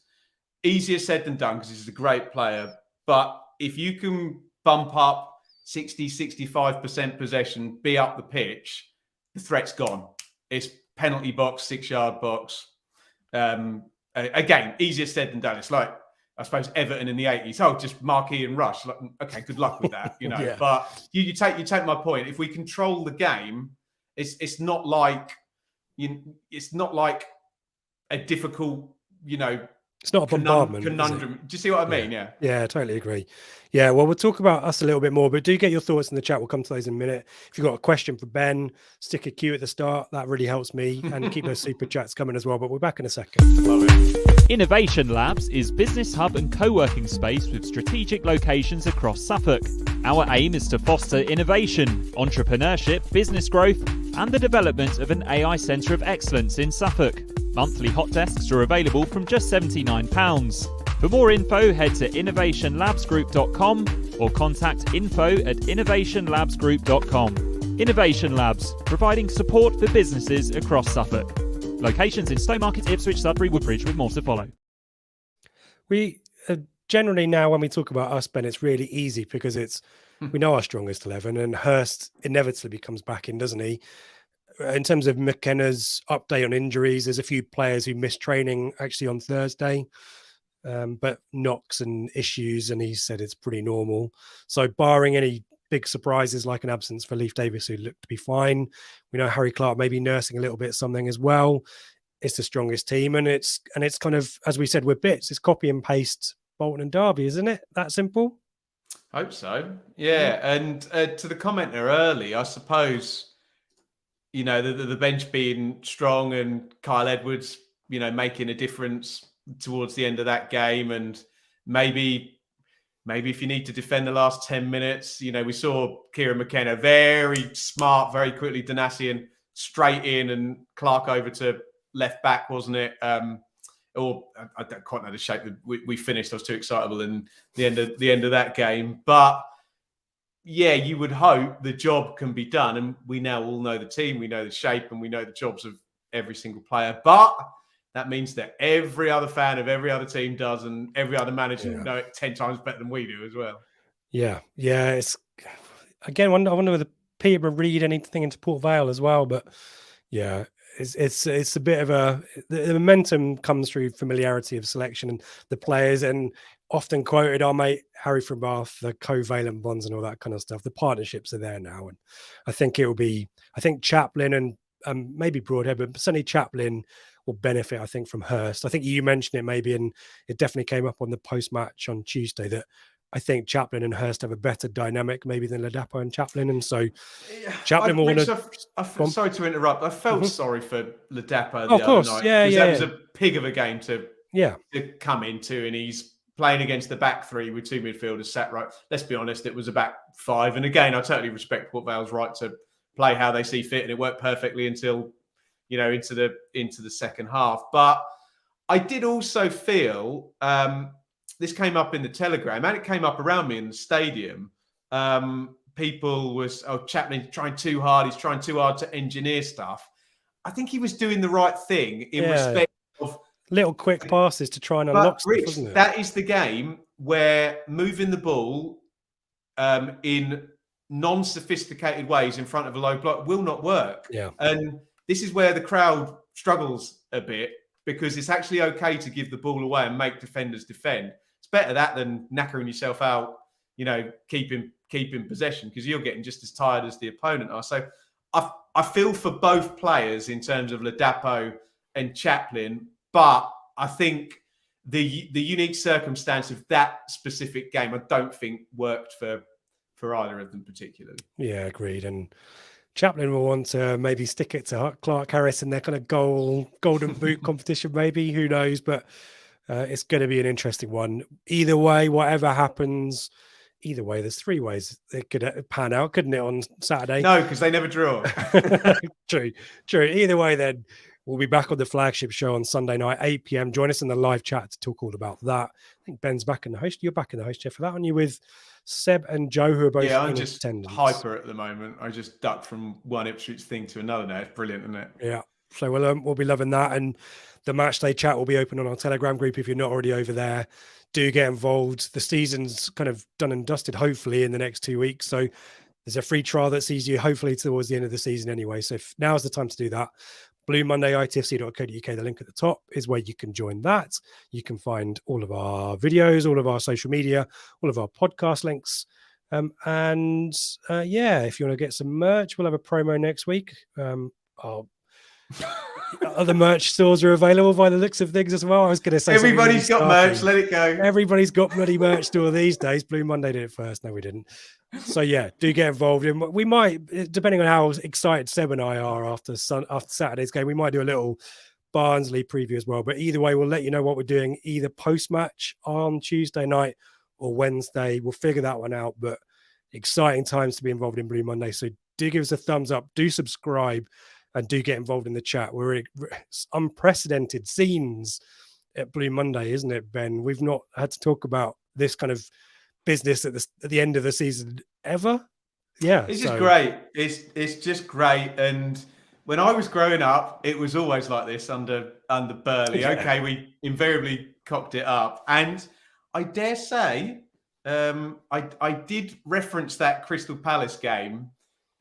[SPEAKER 2] easier said than done because he's a great player. But if you can bump up 60, 65% possession, be up the pitch, the threat's gone. It's penalty box, 6-yard box. Again, easier said than done. It's like, I suppose, Everton in the 80s. Oh, just Marquee and Rush. Like, okay, good luck with that,
[SPEAKER 1] Yeah.
[SPEAKER 2] But you take my point. If we control the game, it's not like a difficult,
[SPEAKER 1] It's not a bombardment.
[SPEAKER 2] conundrum. Do you see what I mean? Yeah.
[SPEAKER 1] Yeah, I totally agree. Yeah, well, we'll talk about us a little bit more, but do get your thoughts in the chat. We'll come to those in a minute. If you've got a question for Ben, stick a Q at the start. That really helps me, and keep those super chats coming as well. But we're back in a second.
[SPEAKER 2] Love it.
[SPEAKER 4] Innovation Labs is business hub and co-working space with strategic locations across Suffolk. Our aim is to foster innovation, entrepreneurship, business growth, and the development of an AI centre of excellence in Suffolk. Monthly hot desks are available from just £79. For more info, head to innovationlabsgroup.com or contact info@innovationlabsgroup.com. Innovation Labs, providing support for businesses across Suffolk. Locations in Stowmarket, Ipswich, Sudbury, Woodbridge, with more to follow.
[SPEAKER 1] We generally now, when we talk about us, Ben, it's really easy because we know our strongest 11, and Hurst inevitably comes back in, doesn't he? In terms of McKenna's update on injuries, there's a few players who missed training actually on Thursday, but knocks and issues, and he said it's pretty normal. So barring any big surprises like an absence for Leif Davis, who looked to be fine, we know Harry Clarke may be nursing a little bit something as well. It's the strongest team, and it's kind of, as we said, with bits, it's copy and paste Bolton and Derby, isn't it? That simple?
[SPEAKER 2] Hope so. Yeah. And to the commenter early, I suppose, you know, the bench being strong and Kyle Edwards, you know, making a difference towards the end of that game. And maybe if you need to defend the last 10 minutes, you know, we saw Kieran McKenna very smart, very quickly, Danassian straight in, and Clarke over to left back, wasn't it? Or I don't quite know the shape that we finished. I was too excitable in the end of that game. But yeah, you would hope the job can be done. And we now all know the team, we know the shape, and we know the jobs of every single player. But that means that every other fan of every other team does, and every other manager know it 10 times better than we do as well. Yeah.
[SPEAKER 1] It's again, I wonder whether Peterborough read anything into Port Vale as well. But yeah, it's a bit of the momentum comes through familiarity of selection and the players, and often quoted our mate Harry from Bath, the covalent bonds and all that kind of stuff. The partnerships are there now, and I think Chaplin and maybe Broadhead, but certainly Chaplin will benefit, I think, from Hurst. I think you mentioned it maybe, and it definitely came up on the post-match on Tuesday, that I think Chaplin and Hurst have a better dynamic maybe than Ladapo and Chaplin. And so Chaplin will want to...
[SPEAKER 2] Sorry to interrupt. I felt sorry for Ladapo
[SPEAKER 1] the other night.
[SPEAKER 2] That was a pig of a game to come into, and he's playing against the back three with two midfielders sat right. Let's be honest, it was a back five. And again, I totally respect Port Vale's right to play how they see fit, and it worked perfectly until, you know, into the second half. But I did also feel... this came up in the Telegram, and it came up around me in the stadium. People was, Chapman's trying too hard. He's trying too hard to engineer stuff. I think he was doing the right thing in respect of
[SPEAKER 1] little quick passes to try and unlock stuff, wasn't it?
[SPEAKER 2] That is the game where moving the ball in non-sophisticated ways in front of a low block will not work.
[SPEAKER 1] Yeah.
[SPEAKER 2] And this is where the crowd struggles a bit, because it's actually okay to give the ball away and make defenders defend. It's better that than knackering yourself out, you know, keeping possession, because you're getting just as tired as the opponent are. So I feel for both players in terms of Ladapo and Chaplin, but I think the unique circumstance of that specific game, I don't think worked for either of them particularly.
[SPEAKER 1] Yeah, agreed. And Chaplin will want to maybe stick it to Clarke-Harris in their kind of golden boot competition, maybe. Who knows? But it's going to be an interesting one. Either way, whatever happens, either way, there's three ways it could pan out, couldn't it, on Saturday?
[SPEAKER 2] No, because they never draw.
[SPEAKER 1] True. Either way, then we'll be back on the Flagship show on Sunday night, 8 p.m. Join us in the live chat to talk all about that. I think Ben's back in the host. You're back in the host chair for that, aren't you, with Seb and Joe, who are both
[SPEAKER 2] I'm just
[SPEAKER 1] attendance.
[SPEAKER 2] Hyper at the moment. I just duck from one Ipswich thing to another now. It's brilliant, isn't it?
[SPEAKER 1] Yeah. So we'll be loving that. And the match day chat will be open on our Telegram group. If you're not already over there, do get involved. The season's kind of done and dusted, hopefully, in the next 2 weeks. So there's a free trial that sees you hopefully towards the end of the season anyway. So now's the time to do that. Blue Monday, ITFC.co.uk. The link at the top is where you can join that. You can find all of our videos, all of our social media, all of our podcast links. If you want to get some merch, we'll have a promo next week. I'll Other merch stores are available by the looks of things as well. I was going to say
[SPEAKER 2] Everybody's got merch. Let it go.
[SPEAKER 1] Everybody's got bloody merch store these days. Blue Monday did it first. No, we didn't. So yeah, do get involved in. We might, depending on how excited Seb and I are after Saturday's game, we might do a little Barnsley preview as well. But either way, we'll let you know what we're doing either post-match on Tuesday night or Wednesday. We'll figure that one out. But exciting times to be involved in Blue Monday. So do give us a thumbs up. Do subscribe. And do get involved in the chat. We're unprecedented scenes at Blue Monday, isn't it, Ben? We've not had to talk about this kind of business at the end of the season ever. Yeah,
[SPEAKER 2] it's just great. It's just great. And when I was growing up, it was always like this under Burley. Yeah. Okay, we invariably cocked it up, and I dare say, I did reference that Crystal Palace game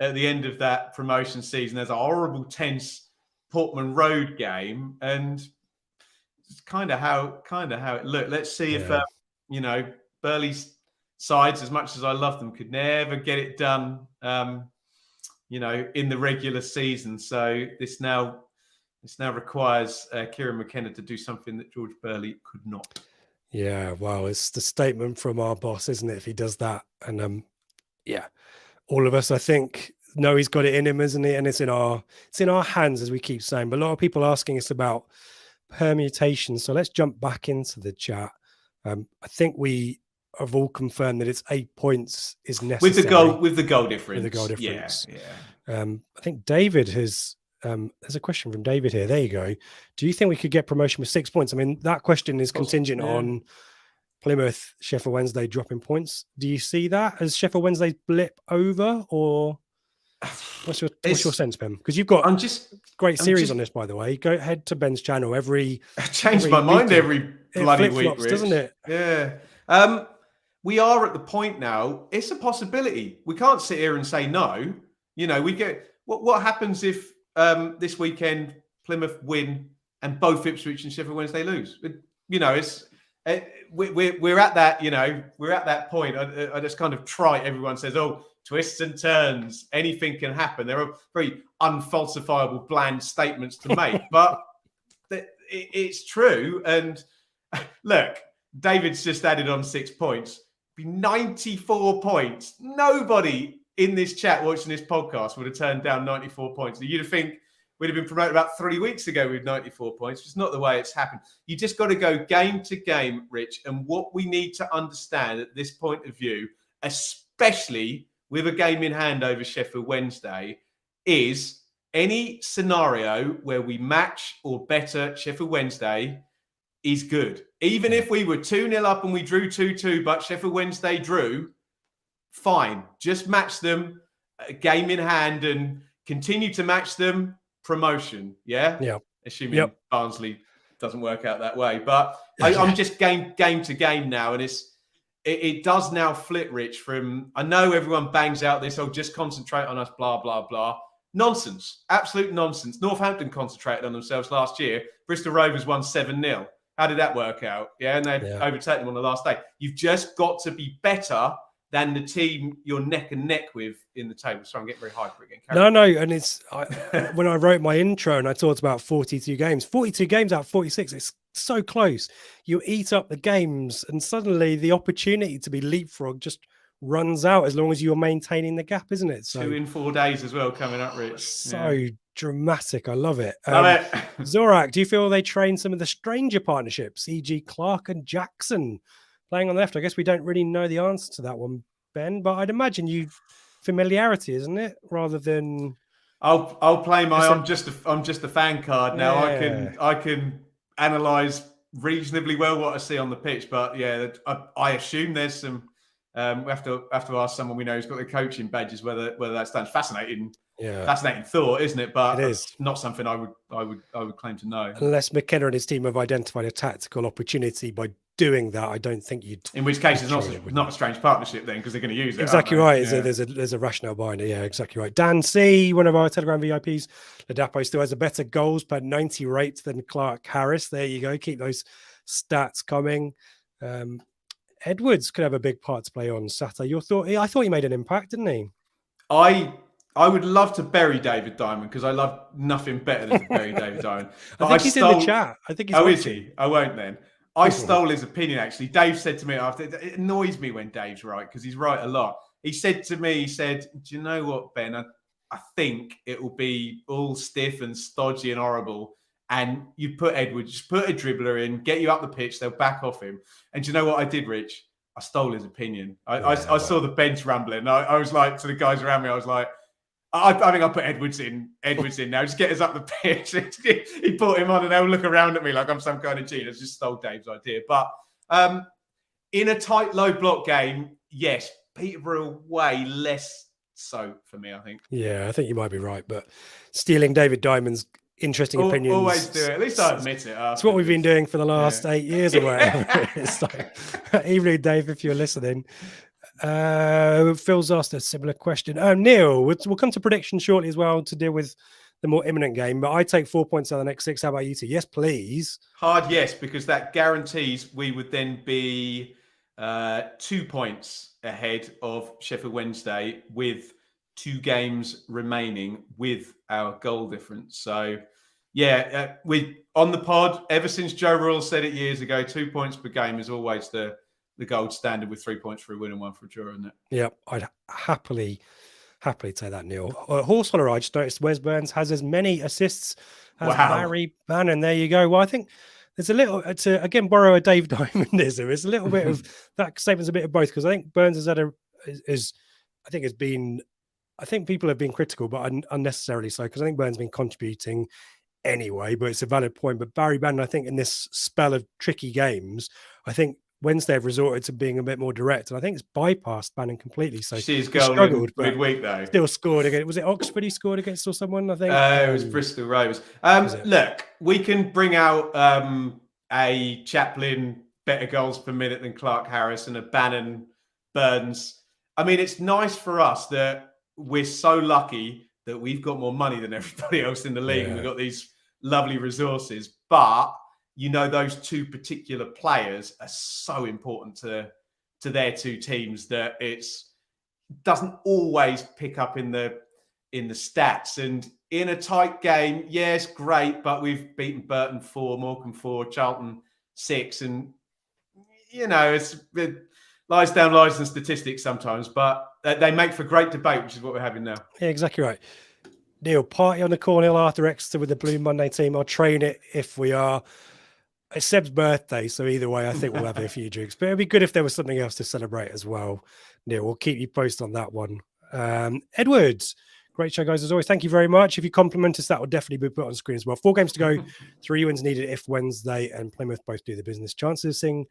[SPEAKER 2] at the end of that promotion season. There's a horrible, tense Portman Road game, and it's kind of how it looked. Let's see if Burley's sides, as much as I love them, could never get it done. In the regular season. So this now requires Kieran McKenna to do something that George Burley could not.
[SPEAKER 1] Yeah, well, it's the statement from our boss, isn't it? If he does that, and all of us, I think, know he's got it in him, isn't it? And it's in our hands, as we keep saying. But a lot of people asking us about permutations. So let's jump back into the chat. I think we have all confirmed that it's 8 points is necessary
[SPEAKER 2] with the goal difference.
[SPEAKER 1] With the goal difference.
[SPEAKER 2] Yeah.
[SPEAKER 1] I think David has. There's a question from David here. There you go. Do you think we could get promotion with 6 points? I mean, that question is contingent on Plymouth, Sheffield Wednesday dropping points. Do you see that as Sheffield Wednesday's blip over, or what's your sense, Ben? Because you've got great series on this, by the way. Go head to Ben's channel I
[SPEAKER 2] change my mind every bloody week, Rich.
[SPEAKER 1] Doesn't it?
[SPEAKER 2] Yeah. We are at the point now. It's a possibility. We can't sit here and say no. We get what happens if this weekend Plymouth win and both Ipswich and Sheffield Wednesday lose. It's. We're at that, we're at that point. I just kind of trite. Everyone says, "Oh, twists and turns, anything can happen." There are very unfalsifiable, bland statements to make, but it's true. And look, David's just added on 6 points. Be 94 points. Nobody in this chat watching this podcast would have turned down 94 points. You'd have think we'd have been promoted about 3 weeks ago with 94 points. It's not the way it's happened. You just got to go game to game, Rich. And what we need to understand at this point of view, especially with a game in hand over Sheffield Wednesday, is any scenario where we match or better Sheffield Wednesday is good. Even if we were 2-0 up and we drew 2-2, but Sheffield Wednesday drew, fine. Just match them, game in hand, and continue to match them. Promotion, yeah. Assuming Barnsley doesn't work out that way, but I'm just game to game now, and it does now flip, Rich. From I know everyone bangs out this, just concentrate on us, blah blah blah. Nonsense, absolute nonsense. Northampton concentrated on themselves last year. Bristol Rovers won 7-0. How did that work out? Yeah, and they overtaken them on the last day. You've just got to be better than the team you're neck and neck with in the table. So I'm getting very hyper again.
[SPEAKER 1] No, and it's when I wrote my intro and I talked about 42 games out of 46. It's so close. You eat up the games, and suddenly the opportunity to be leapfrog just runs out as long as you're maintaining the gap, isn't it? So
[SPEAKER 2] 2 in 4 days as well coming up, Rich.
[SPEAKER 1] So dramatic. I love it.
[SPEAKER 2] Love it.
[SPEAKER 1] Zorak, do you feel they train some of the stranger partnerships, e.g. Clarke and Jackson? Playing on the left, I guess we don't really know the answer to that one, Ben, but I'd imagine familiarity, isn't it? Rather than
[SPEAKER 2] I'll play my I'm just a fan card now.
[SPEAKER 1] Yeah.
[SPEAKER 2] I can analyze reasonably well what I see on the pitch, but I assume there's some we have to ask someone we know who's got the coaching badges whether that stands. Fascinating thought, isn't it? But
[SPEAKER 1] it is
[SPEAKER 2] not something I would claim to know.
[SPEAKER 1] Unless McKenna and his team have identified a tactical opportunity by doing that, I don't think you'd.
[SPEAKER 2] In which case, it's not a strange partnership then, because they're going to use it.
[SPEAKER 1] Exactly right. Yeah. There's a rationale behind it. Yeah, exactly right. Dan C, one of our Telegram VIPs, Ladapo still has a better goals per 90 rate than Clarke-Harris. There you go. Keep those stats coming. Edwards could have a big part to play on Saturday. I thought he made an impact, didn't he?
[SPEAKER 2] I I would love to bury David Diamond because I love nothing better than to bury David Diamond.
[SPEAKER 1] I think he's in the chat. I think he's
[SPEAKER 2] Oh,
[SPEAKER 1] watching.
[SPEAKER 2] is he? I won't then. I stole his opinion, actually. Dave said to me after, it annoys me when Dave's right because he's right a lot. He said to me, do you know what, Ben? I think it will be all stiff and stodgy and horrible. And you put Edwards, just put a dribbler in, get you up the pitch, they'll back off him. And do you know what I did, Rich? I stole his opinion. I saw the bench rambling. I was like, to the guys around me, I was like, I think I'll put Edwards in now. Just get us up the pitch. He put him on and they'll look around at me like I'm some kind of genius. Just stole Dave's idea. But in a tight, low block game, yes, Peterborough way less so for me, I think.
[SPEAKER 1] Yeah, I think you might be right. But stealing David Diamond's interesting opinions.
[SPEAKER 2] Always do it. At least I admit it.
[SPEAKER 1] It's what we've been doing for the last 8 years or whatever. It's like, evening, Dave, if you're listening. Phil's asked a similar question. Neil, we'll come to predictions shortly as well to deal with the more imminent game. But I take 4 points out of the next 6. How about you two? Yes, please.
[SPEAKER 2] Hard yes, because that guarantees we would then be 2 points ahead of Sheffield Wednesday with 2 games remaining with our goal difference. So, yeah, we on the pod, ever since Joe Rule said it years ago, 2 points per game is always the gold standard with 3 points for a win and 1 for a draw, isn't it?
[SPEAKER 1] Yeah, I'd happily take that, Neil. Horse Holler, I just noticed Wes Burns has as many assists as Barry Bannon. There you go. Well, I think there's a little, to again borrow a Dave Diamondism, it's a little bit of that statement's a bit of both, because I think Burns has had I think people have been critical, but unnecessarily so, because I think Burns has been contributing anyway, but it's a valid point. But Barry Bannon, I think in this spell of tricky games, I think Wednesday have resorted to being a bit more direct, and I think it's bypassed Bannon completely. So
[SPEAKER 2] he
[SPEAKER 1] struggled, but
[SPEAKER 2] midweek though.
[SPEAKER 1] Still scored against. Was it Oxford he scored against or someone? I think
[SPEAKER 2] it was Bristol Rovers. Look, we can bring out a Chaplin better goals per minute than Clarke-Harris and a Bannon Burns. I mean, it's nice for us that we're so lucky that we've got more money than everybody else in the league, and we've got these lovely resources, but you know, those 2 particular players are so important to their 2 teams that it's doesn't always pick up in the stats. And in a tight game, yes, great, but we've beaten Burton 4, Morecambe 4, Charlton 6, and you know, it lies down lies and statistics sometimes, but they make for great debate, which is what we're having now.
[SPEAKER 1] Yeah, exactly right. Neil, party on the Cornhill after Exeter with the Blue Monday team. I'll train it if we are. It's Seb's birthday, so either way, I think we'll have a few drinks. But it'd be good if there was something else to celebrate as well. Neil, we'll keep you posted on that one. Edwards, great show, guys, as always. Thank you very much. If you compliment us, that will definitely be put on screen as well. 4 games to go, 3 wins needed if Wednesday and Plymouth both do the business. Chances thing,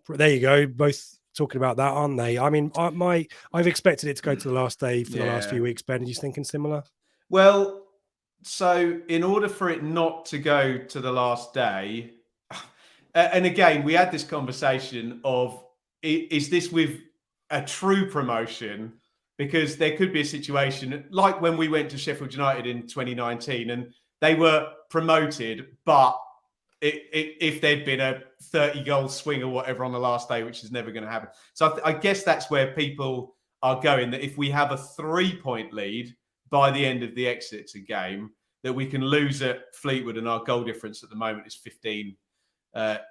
[SPEAKER 1] there you go. Both talking about that, aren't they? I mean, I've expected it to go to the last day for the last few weeks. Ben, are you thinking similar?
[SPEAKER 2] Well, so in order for it not to go to the last day, and again, we had this conversation of, is this with a true promotion? Because there could be a situation like when we went to Sheffield United in 2019 and they were promoted, but if there'd been a 30-goal swing or whatever on the last day, which is never going to happen. So I guess that's where people are going, that if we have a 3-point lead by the end of the Exeter game, that we can lose at Fleetwood, and our goal difference at the moment is 15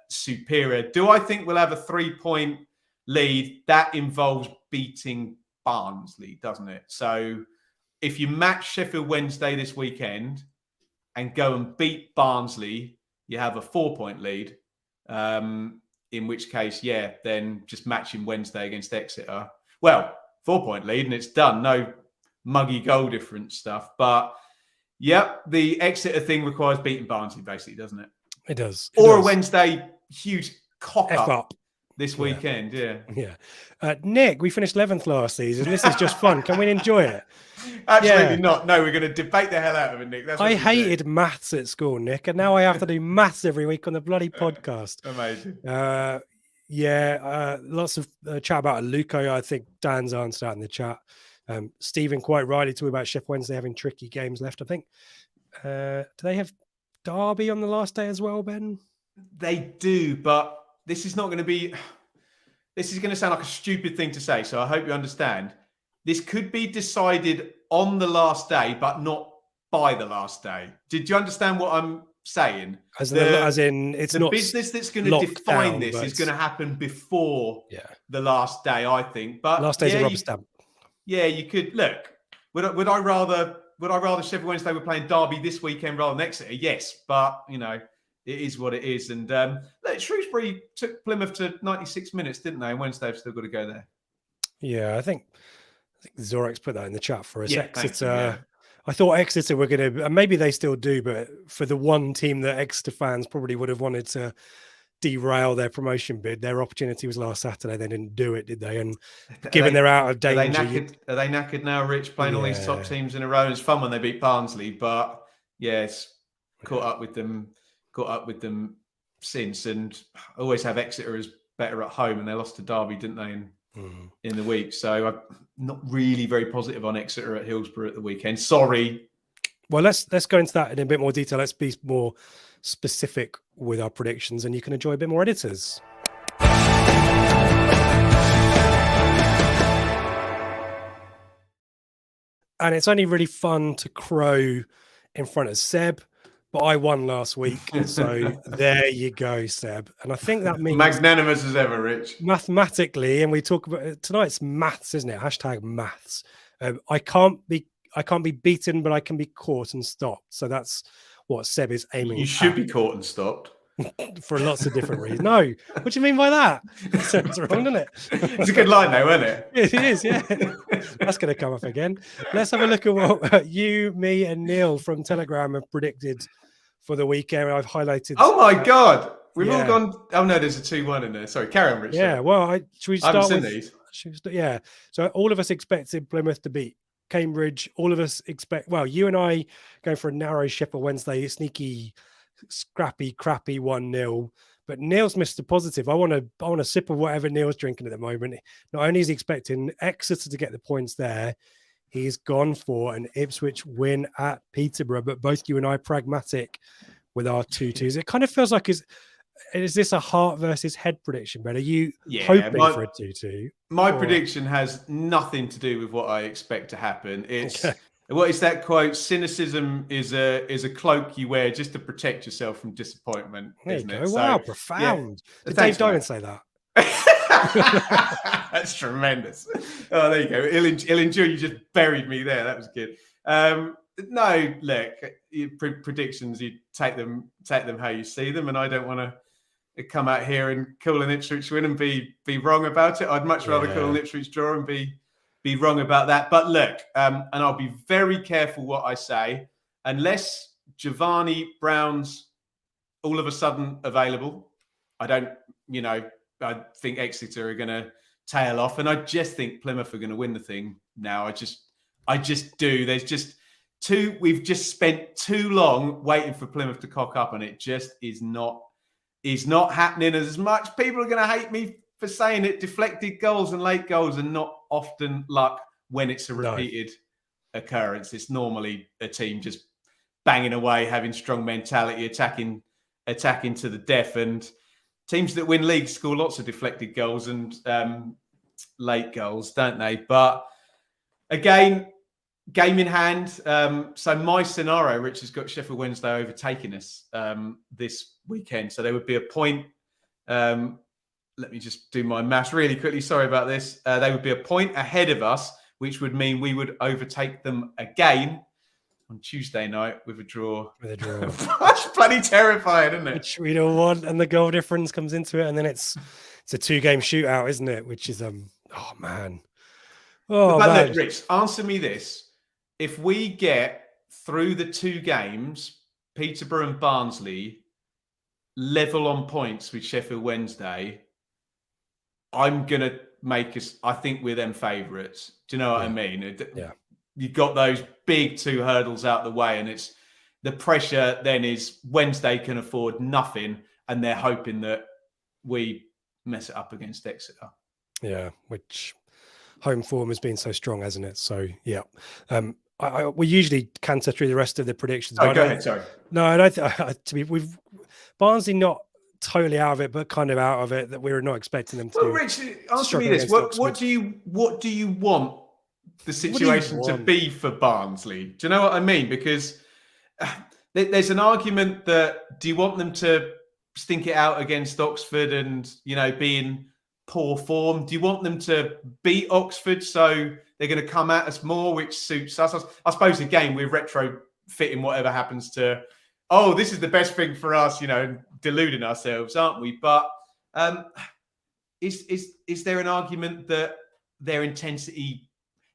[SPEAKER 2] superior. Do I think we'll have a 3-point lead? That involves beating Barnsley, doesn't it? So if you match Sheffield Wednesday this weekend and go and beat Barnsley, you have a 4-point lead. In which case, then just matching Wednesday against Exeter. Well, 4-point lead and it's done. No muggy goal difference stuff. But the Exeter thing requires beating Barnsley, basically, doesn't it?
[SPEAKER 1] It does.
[SPEAKER 2] Or a Wednesday huge cock up this weekend.
[SPEAKER 1] Nick, we finished 11th last season. This is just fun. Can we enjoy it?
[SPEAKER 2] Absolutely not. No, we're going to debate the hell out of it, Nick. That's
[SPEAKER 1] I hated maths at school, Nick, and now I have to do maths every week on the bloody podcast.
[SPEAKER 2] Amazing.
[SPEAKER 1] Lots of chat about Luco. I think Dan's answered out in the chat. Stephen quite rightly talking about Sheffield Wednesday having tricky games left, I think. Do they have Derby on the last day as well, Ben?
[SPEAKER 2] They do, but this is not going to be... This is going to sound like a stupid thing to say, so I hope you understand. this could be decided on the last day, but not by the last day. Did you understand what I'm saying?
[SPEAKER 1] As in it's
[SPEAKER 2] the
[SPEAKER 1] not
[SPEAKER 2] business that's going to define
[SPEAKER 1] down,
[SPEAKER 2] this is going to happen before
[SPEAKER 1] yeah,
[SPEAKER 2] the last day, I think. But
[SPEAKER 1] last day's a rubber stamp.
[SPEAKER 2] Yeah, you could look. Would I rather Sheffield Wednesday were playing Derby this weekend rather than Exeter? Yes, but you know, it is what it is. And look, Shrewsbury took Plymouth to 96 minutes, didn't they? And Wednesday have still got to go there.
[SPEAKER 1] Yeah, I think Zorex put that in the chat for us.
[SPEAKER 2] Yeah,
[SPEAKER 1] Exeter. I thought Exeter were going to, and maybe they still do, but for the one team that Exeter fans probably would have wanted to derail their promotion bid, their opportunity was last Saturday. They didn't do it, did they? And given they're out of danger,
[SPEAKER 2] are they knackered now, Rich? Playing all these top teams in a row. It's fun when they beat Barnsley, but yes, caught up with them since, and always have Exeter as better at home, and they lost to Derby, didn't they? In the week, so I'm not really very positive on Exeter at Hillsborough at the weekend. Sorry.
[SPEAKER 1] Well, let's go into that in a bit more detail. Let's be more specific with our predictions, and you can enjoy a bit more editors. And it's only really fun to crow in front of Seb, but I won last week, so there you go, Seb. And I think that means
[SPEAKER 2] magnanimous as ever, Rich.
[SPEAKER 1] Mathematically, and we talk about tonight's maths, isn't it? Hashtag maths. I can't be beaten, but I can be caught and stopped. So that's what Seb is aiming.
[SPEAKER 2] You should be caught and stopped
[SPEAKER 1] for lots of different reasons. No, what do you mean by that? Sounds wrong, doesn't it?
[SPEAKER 2] It's a good line, though, isn't it?
[SPEAKER 1] It is, yeah. That's going to come up again. Let's have a look at what you, me, and Neil from Telegram have predicted for the weekend. I've highlighted.
[SPEAKER 2] Oh my God, we've all gone. Oh no, there's a 2-1 in there. Sorry, carry on, Rich.
[SPEAKER 1] Yeah, well, should we start with
[SPEAKER 2] these?
[SPEAKER 1] Yeah, so all of us expected Plymouth to beat Cambridge. All of us expect. Well, you and I going for a narrow Sheffield Wednesday, sneaky, scrappy, crappy 1-0. But Neil's Mr. Positive. I want a sip of whatever Neil's drinking at the moment. Not only is he expecting Exeter to get the points there, he's gone for an Ipswich win at Peterborough. But both you and I pragmatic with our 2-2s. It kind of feels like is this a heart versus head prediction, Ben? Are you hoping for a 2-2?
[SPEAKER 2] My prediction has nothing to do with what I expect to happen. It's what is that quote? Cynicism is a cloak you wear just to protect yourself from disappointment.
[SPEAKER 1] There
[SPEAKER 2] isn't
[SPEAKER 1] you go.
[SPEAKER 2] it?
[SPEAKER 1] Wow,
[SPEAKER 2] So,
[SPEAKER 1] profound.
[SPEAKER 2] Yeah.
[SPEAKER 1] Did Dave Dolan say that?
[SPEAKER 2] That's tremendous. Oh, there you go. He'll enjoy. You just buried me there. That was good. No, look, predictions. You take them how you see them, and I don't want to come out here and call an Ipswich win and be wrong about it. I'd much rather call an Ipswich draw and be wrong about that. But look, and I'll be very careful what I say, unless Giovanni Brown's all of a sudden available. I think Exeter are going to tail off, and I just think Plymouth are going to win the thing now. I just do. There's just we've just spent too long waiting for Plymouth to cock up, and it just is not happening. As much people are going to hate me for saying it, deflected goals and late goals are not often luck when it's a repeated occurrence. It's normally a team just banging away, having strong mentality, attacking to the death, and teams that win leagues score lots of deflected goals and late goals, don't they? But again, game in hand. So my scenario, Rich, has got Sheffield Wednesday overtaking us this weekend. So there would be a point. Let me just do my maths really quickly. Sorry about this. They would be a point ahead of us, which would mean we would overtake them again on Tuesday night with a draw. That's bloody terrifying, isn't it?
[SPEAKER 1] Which we don't want, and the goal difference comes into it, and then it's a 2-game shootout, isn't it? Which is oh man.
[SPEAKER 2] But look, Rich, answer me this: if we get through the 2 games, Peterborough and Barnsley level on points with Sheffield Wednesday, I'm gonna make us. I think we're them favourites. Do you know what I mean?
[SPEAKER 1] Yeah.
[SPEAKER 2] You've got those big 2 hurdles out the way, and it's the pressure then is Wednesday can afford nothing, and they're hoping that we mess it up against Exeter.
[SPEAKER 1] Yeah, which home form has been so strong, hasn't it? So yeah, we usually canter through the rest of the predictions.
[SPEAKER 2] Oh, go ahead. Sorry.
[SPEAKER 1] No, I don't. We've Barnsley not totally out of it, but kind of out of it. That we were not expecting them to.
[SPEAKER 2] Well, Rich, answer me this: what do you want the situation to be for Barnsley. Do you know what I mean? Because there's an argument that, do you want them to stink it out against Oxford and, you know, be in poor form? Do you want them to beat Oxford so they're going to come at us more, which suits us? I suppose, again, we're retrofitting whatever happens to, oh, this is the best thing for us, you know, deluding ourselves, aren't we? But is there an argument that their intensity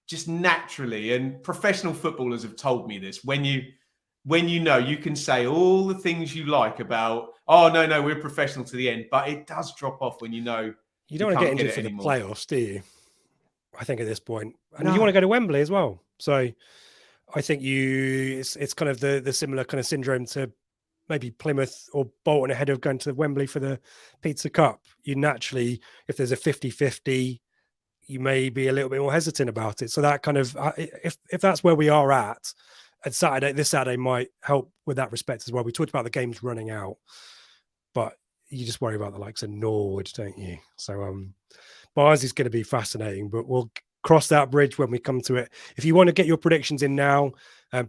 [SPEAKER 2] just naturally, and professional footballers have told me this, when you know, you can say all the things you like about, oh, no, we're professional to the end, but it does drop off when you know
[SPEAKER 1] you don't want to get into it for the playoffs, do you? I think at this point. And you want to go to Wembley as well. So I think it's kind of the similar kind of syndrome to maybe Plymouth or Bolton ahead of going to Wembley for the Pizza Cup. You naturally, if there's a 50-50, you may be a little bit more hesitant about it. So that kind of, if that's where we are at Saturday, this Saturday might help with that respect as well. We talked about the games running out, but you just worry about the likes of Norwich, don't you? So Barnes is going to be fascinating, but we'll cross that bridge when we come to it. If you want to get your predictions in now,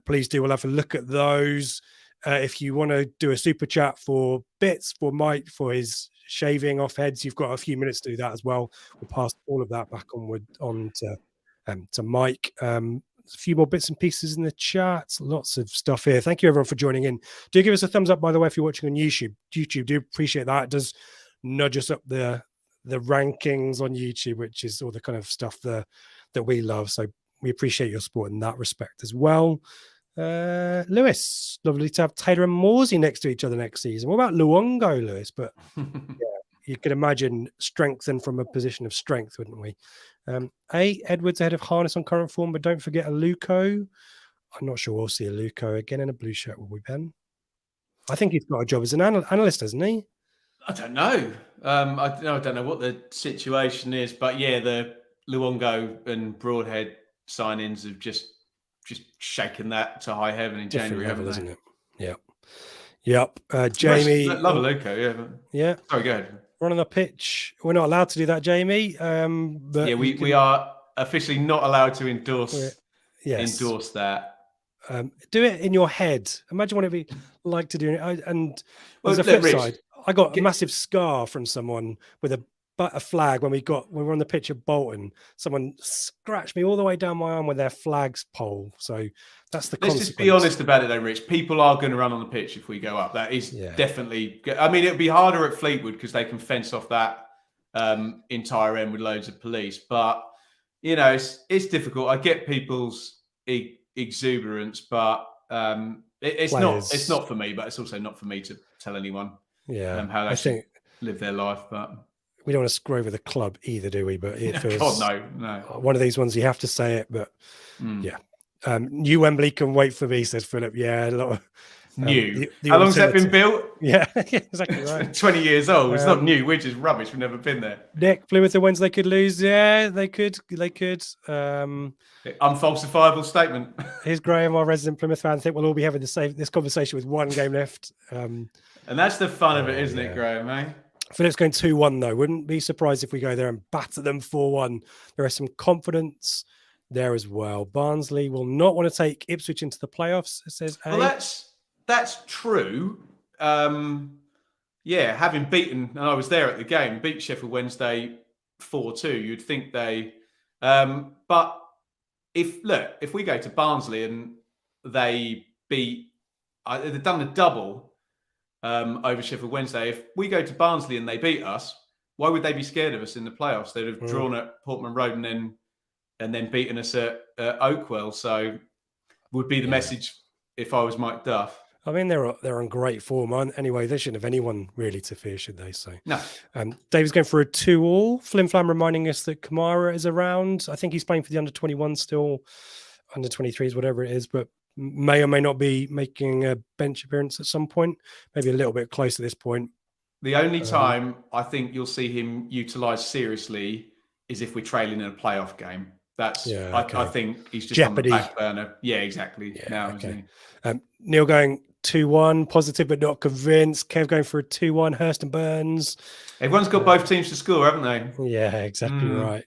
[SPEAKER 1] please do. We'll have a look at those. If you want to do a super chat for bits for Mike for his shaving off heads, you've got a few minutes to do that as well. We'll pass all of that back on to Mike. A few more bits and pieces in the chat. Lots of stuff here. Thank you everyone for joining in. Do give us a thumbs up, by the way, if you're watching on YouTube. Do appreciate that. It does nudge us up the rankings on YouTube, which is all the kind of stuff that we love. So we appreciate your support in that respect as well. Lewis, lovely to have Taylor and Morsey next to each other next season. What about Luongo, Lewis? But yeah, you could imagine strengthen from a position of strength, wouldn't we? Edwards ahead of Harness on current form, but don't forget Aluko. I'm not sure we'll see Aluko again in a blue shirt, will we, Ben? I think he's got a job as an analyst, hasn't he?
[SPEAKER 2] I don't know. I don't know what the situation is, but yeah, the Luongo and Broadhead signings have just shaken that to high heaven in January,
[SPEAKER 1] level, isn't it? Yep. Jamie,
[SPEAKER 2] love Aluko,
[SPEAKER 1] yeah.
[SPEAKER 2] Sorry, go ahead.
[SPEAKER 1] Run on the pitch. We're not allowed to do that, Jamie. But
[SPEAKER 2] yeah, we are officially not allowed to endorse that.
[SPEAKER 1] Do it in your head. Imagine what it'd be like to do it. And there's a flip side. I got a massive scar from someone with a flag when we were on the pitch at Bolton. Someone scratched me all the way down my arm with their flags pole. So that's the consequence.
[SPEAKER 2] Let's just be honest about it though, Rich. People are going to run on the pitch if we go up. That is definitely, I mean, it'll be harder at Fleetwood because they can fence off that entire end with loads of police. But, you know, it's difficult. I get people's exuberance, but it's not for me, but it's also not for me to tell anyone how they should live their life. But
[SPEAKER 1] we don't want to screw over the club either, do we? But it feels
[SPEAKER 2] no.
[SPEAKER 1] One of these ones you have to say it, but yeah. New Wembley can wait for me, says Philip. Yeah, a lot of
[SPEAKER 2] new. How long's that been built?
[SPEAKER 1] Yeah, exactly right.
[SPEAKER 2] 20 years old. It's not new. We're just rubbish. We've never been there.
[SPEAKER 1] Nick, Plymouth and Wednesday could lose. Yeah, they could.
[SPEAKER 2] Unfalsifiable statement.
[SPEAKER 1] Here's Graham, our resident Plymouth fan. I think we'll all be having this conversation with one game left.
[SPEAKER 2] And that's the fun of it, isn't it, Graham? Eh?
[SPEAKER 1] Philip's going 2-1 though. Wouldn't be surprised if we go there and batter them 4-1. There is some confidence there as well. Barnsley will not want to take Ipswich into the playoffs, it says A.
[SPEAKER 2] Well, that's true. Having beaten, and I was there at the game, beat Sheffield Wednesday 4-2, you'd think they... but if we go to Barnsley and they beat... they've done the double over Sheffield Wednesday. If we go to Barnsley and they beat us, why would they be scared of us in the playoffs? They'd have drawn at Portman Road and then beaten us at Oakwell. So would be the message if I was Mike Duff.
[SPEAKER 1] I mean, they're on great form. Anyway, they shouldn't have anyone really to fear, should they? So
[SPEAKER 2] no.
[SPEAKER 1] David's going for a 2-2. Flim Flam reminding us that Kamara is around. I think he's playing for the under-21 still, under-23s, whatever it is, but may or may not be making a bench appearance at some point. Maybe a little bit close to this point.
[SPEAKER 2] The only time I think you'll see him utilised seriously is if we're trailing in a playoff game. That's I think he's just
[SPEAKER 1] Jeopardy.
[SPEAKER 2] On the back burner. Yeah, exactly.
[SPEAKER 1] Neil going 2-1, positive but not convinced. Kev going for a 2-1. Hurst and Burns.
[SPEAKER 2] Everyone's got both teams to score, haven't they?
[SPEAKER 1] Yeah, exactly right.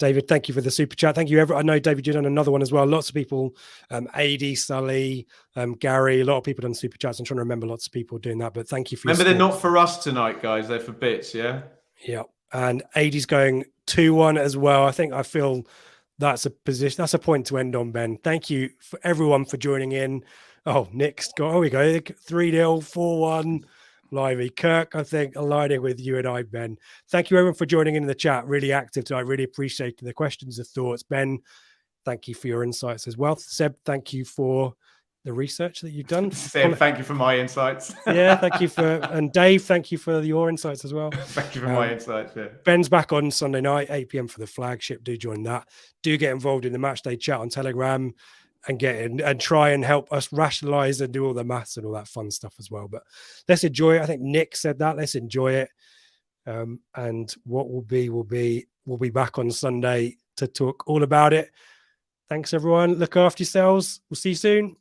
[SPEAKER 1] David, thank you for the super chat. Thank you, I know, David, you've done another one as well. Lots of people, AD, Sully, Gary, a lot of people done super chats. I'm trying to remember lots of people doing that, but thank you for
[SPEAKER 2] Remember, they're not for us tonight, guys. They're for bits, yeah?
[SPEAKER 1] Yeah. And AD's going 2-1 as well. I feel that's a position, that's a point to end on, Ben. Thank you for everyone for joining in. Oh, Nick's got, we go, 3-0, 4-1. Lively. Kirk, I think, aligning with you and I, Ben. Thank you, everyone, for joining in the chat. Really active tonight. Really appreciate the questions, the thoughts. Ben, thank you for your insights as well. Seb, thank you for the research that you've done.
[SPEAKER 2] Seb, thank you for my insights.
[SPEAKER 1] Yeah, thank you and Dave, thank you for your insights as well.
[SPEAKER 2] Thank you for my insights. Yeah.
[SPEAKER 1] Ben's back on Sunday night, 8 p.m. for the Flagship. Do join that. Do get involved in the match day chat on Telegram and get in and try and help us rationalize and do all the maths and all that fun stuff as well. But let's enjoy it. I think Nick said that. Let's enjoy it. And what will be, we'll be back on Sunday to talk all about it. Thanks, everyone. Look after yourselves. We'll see you soon.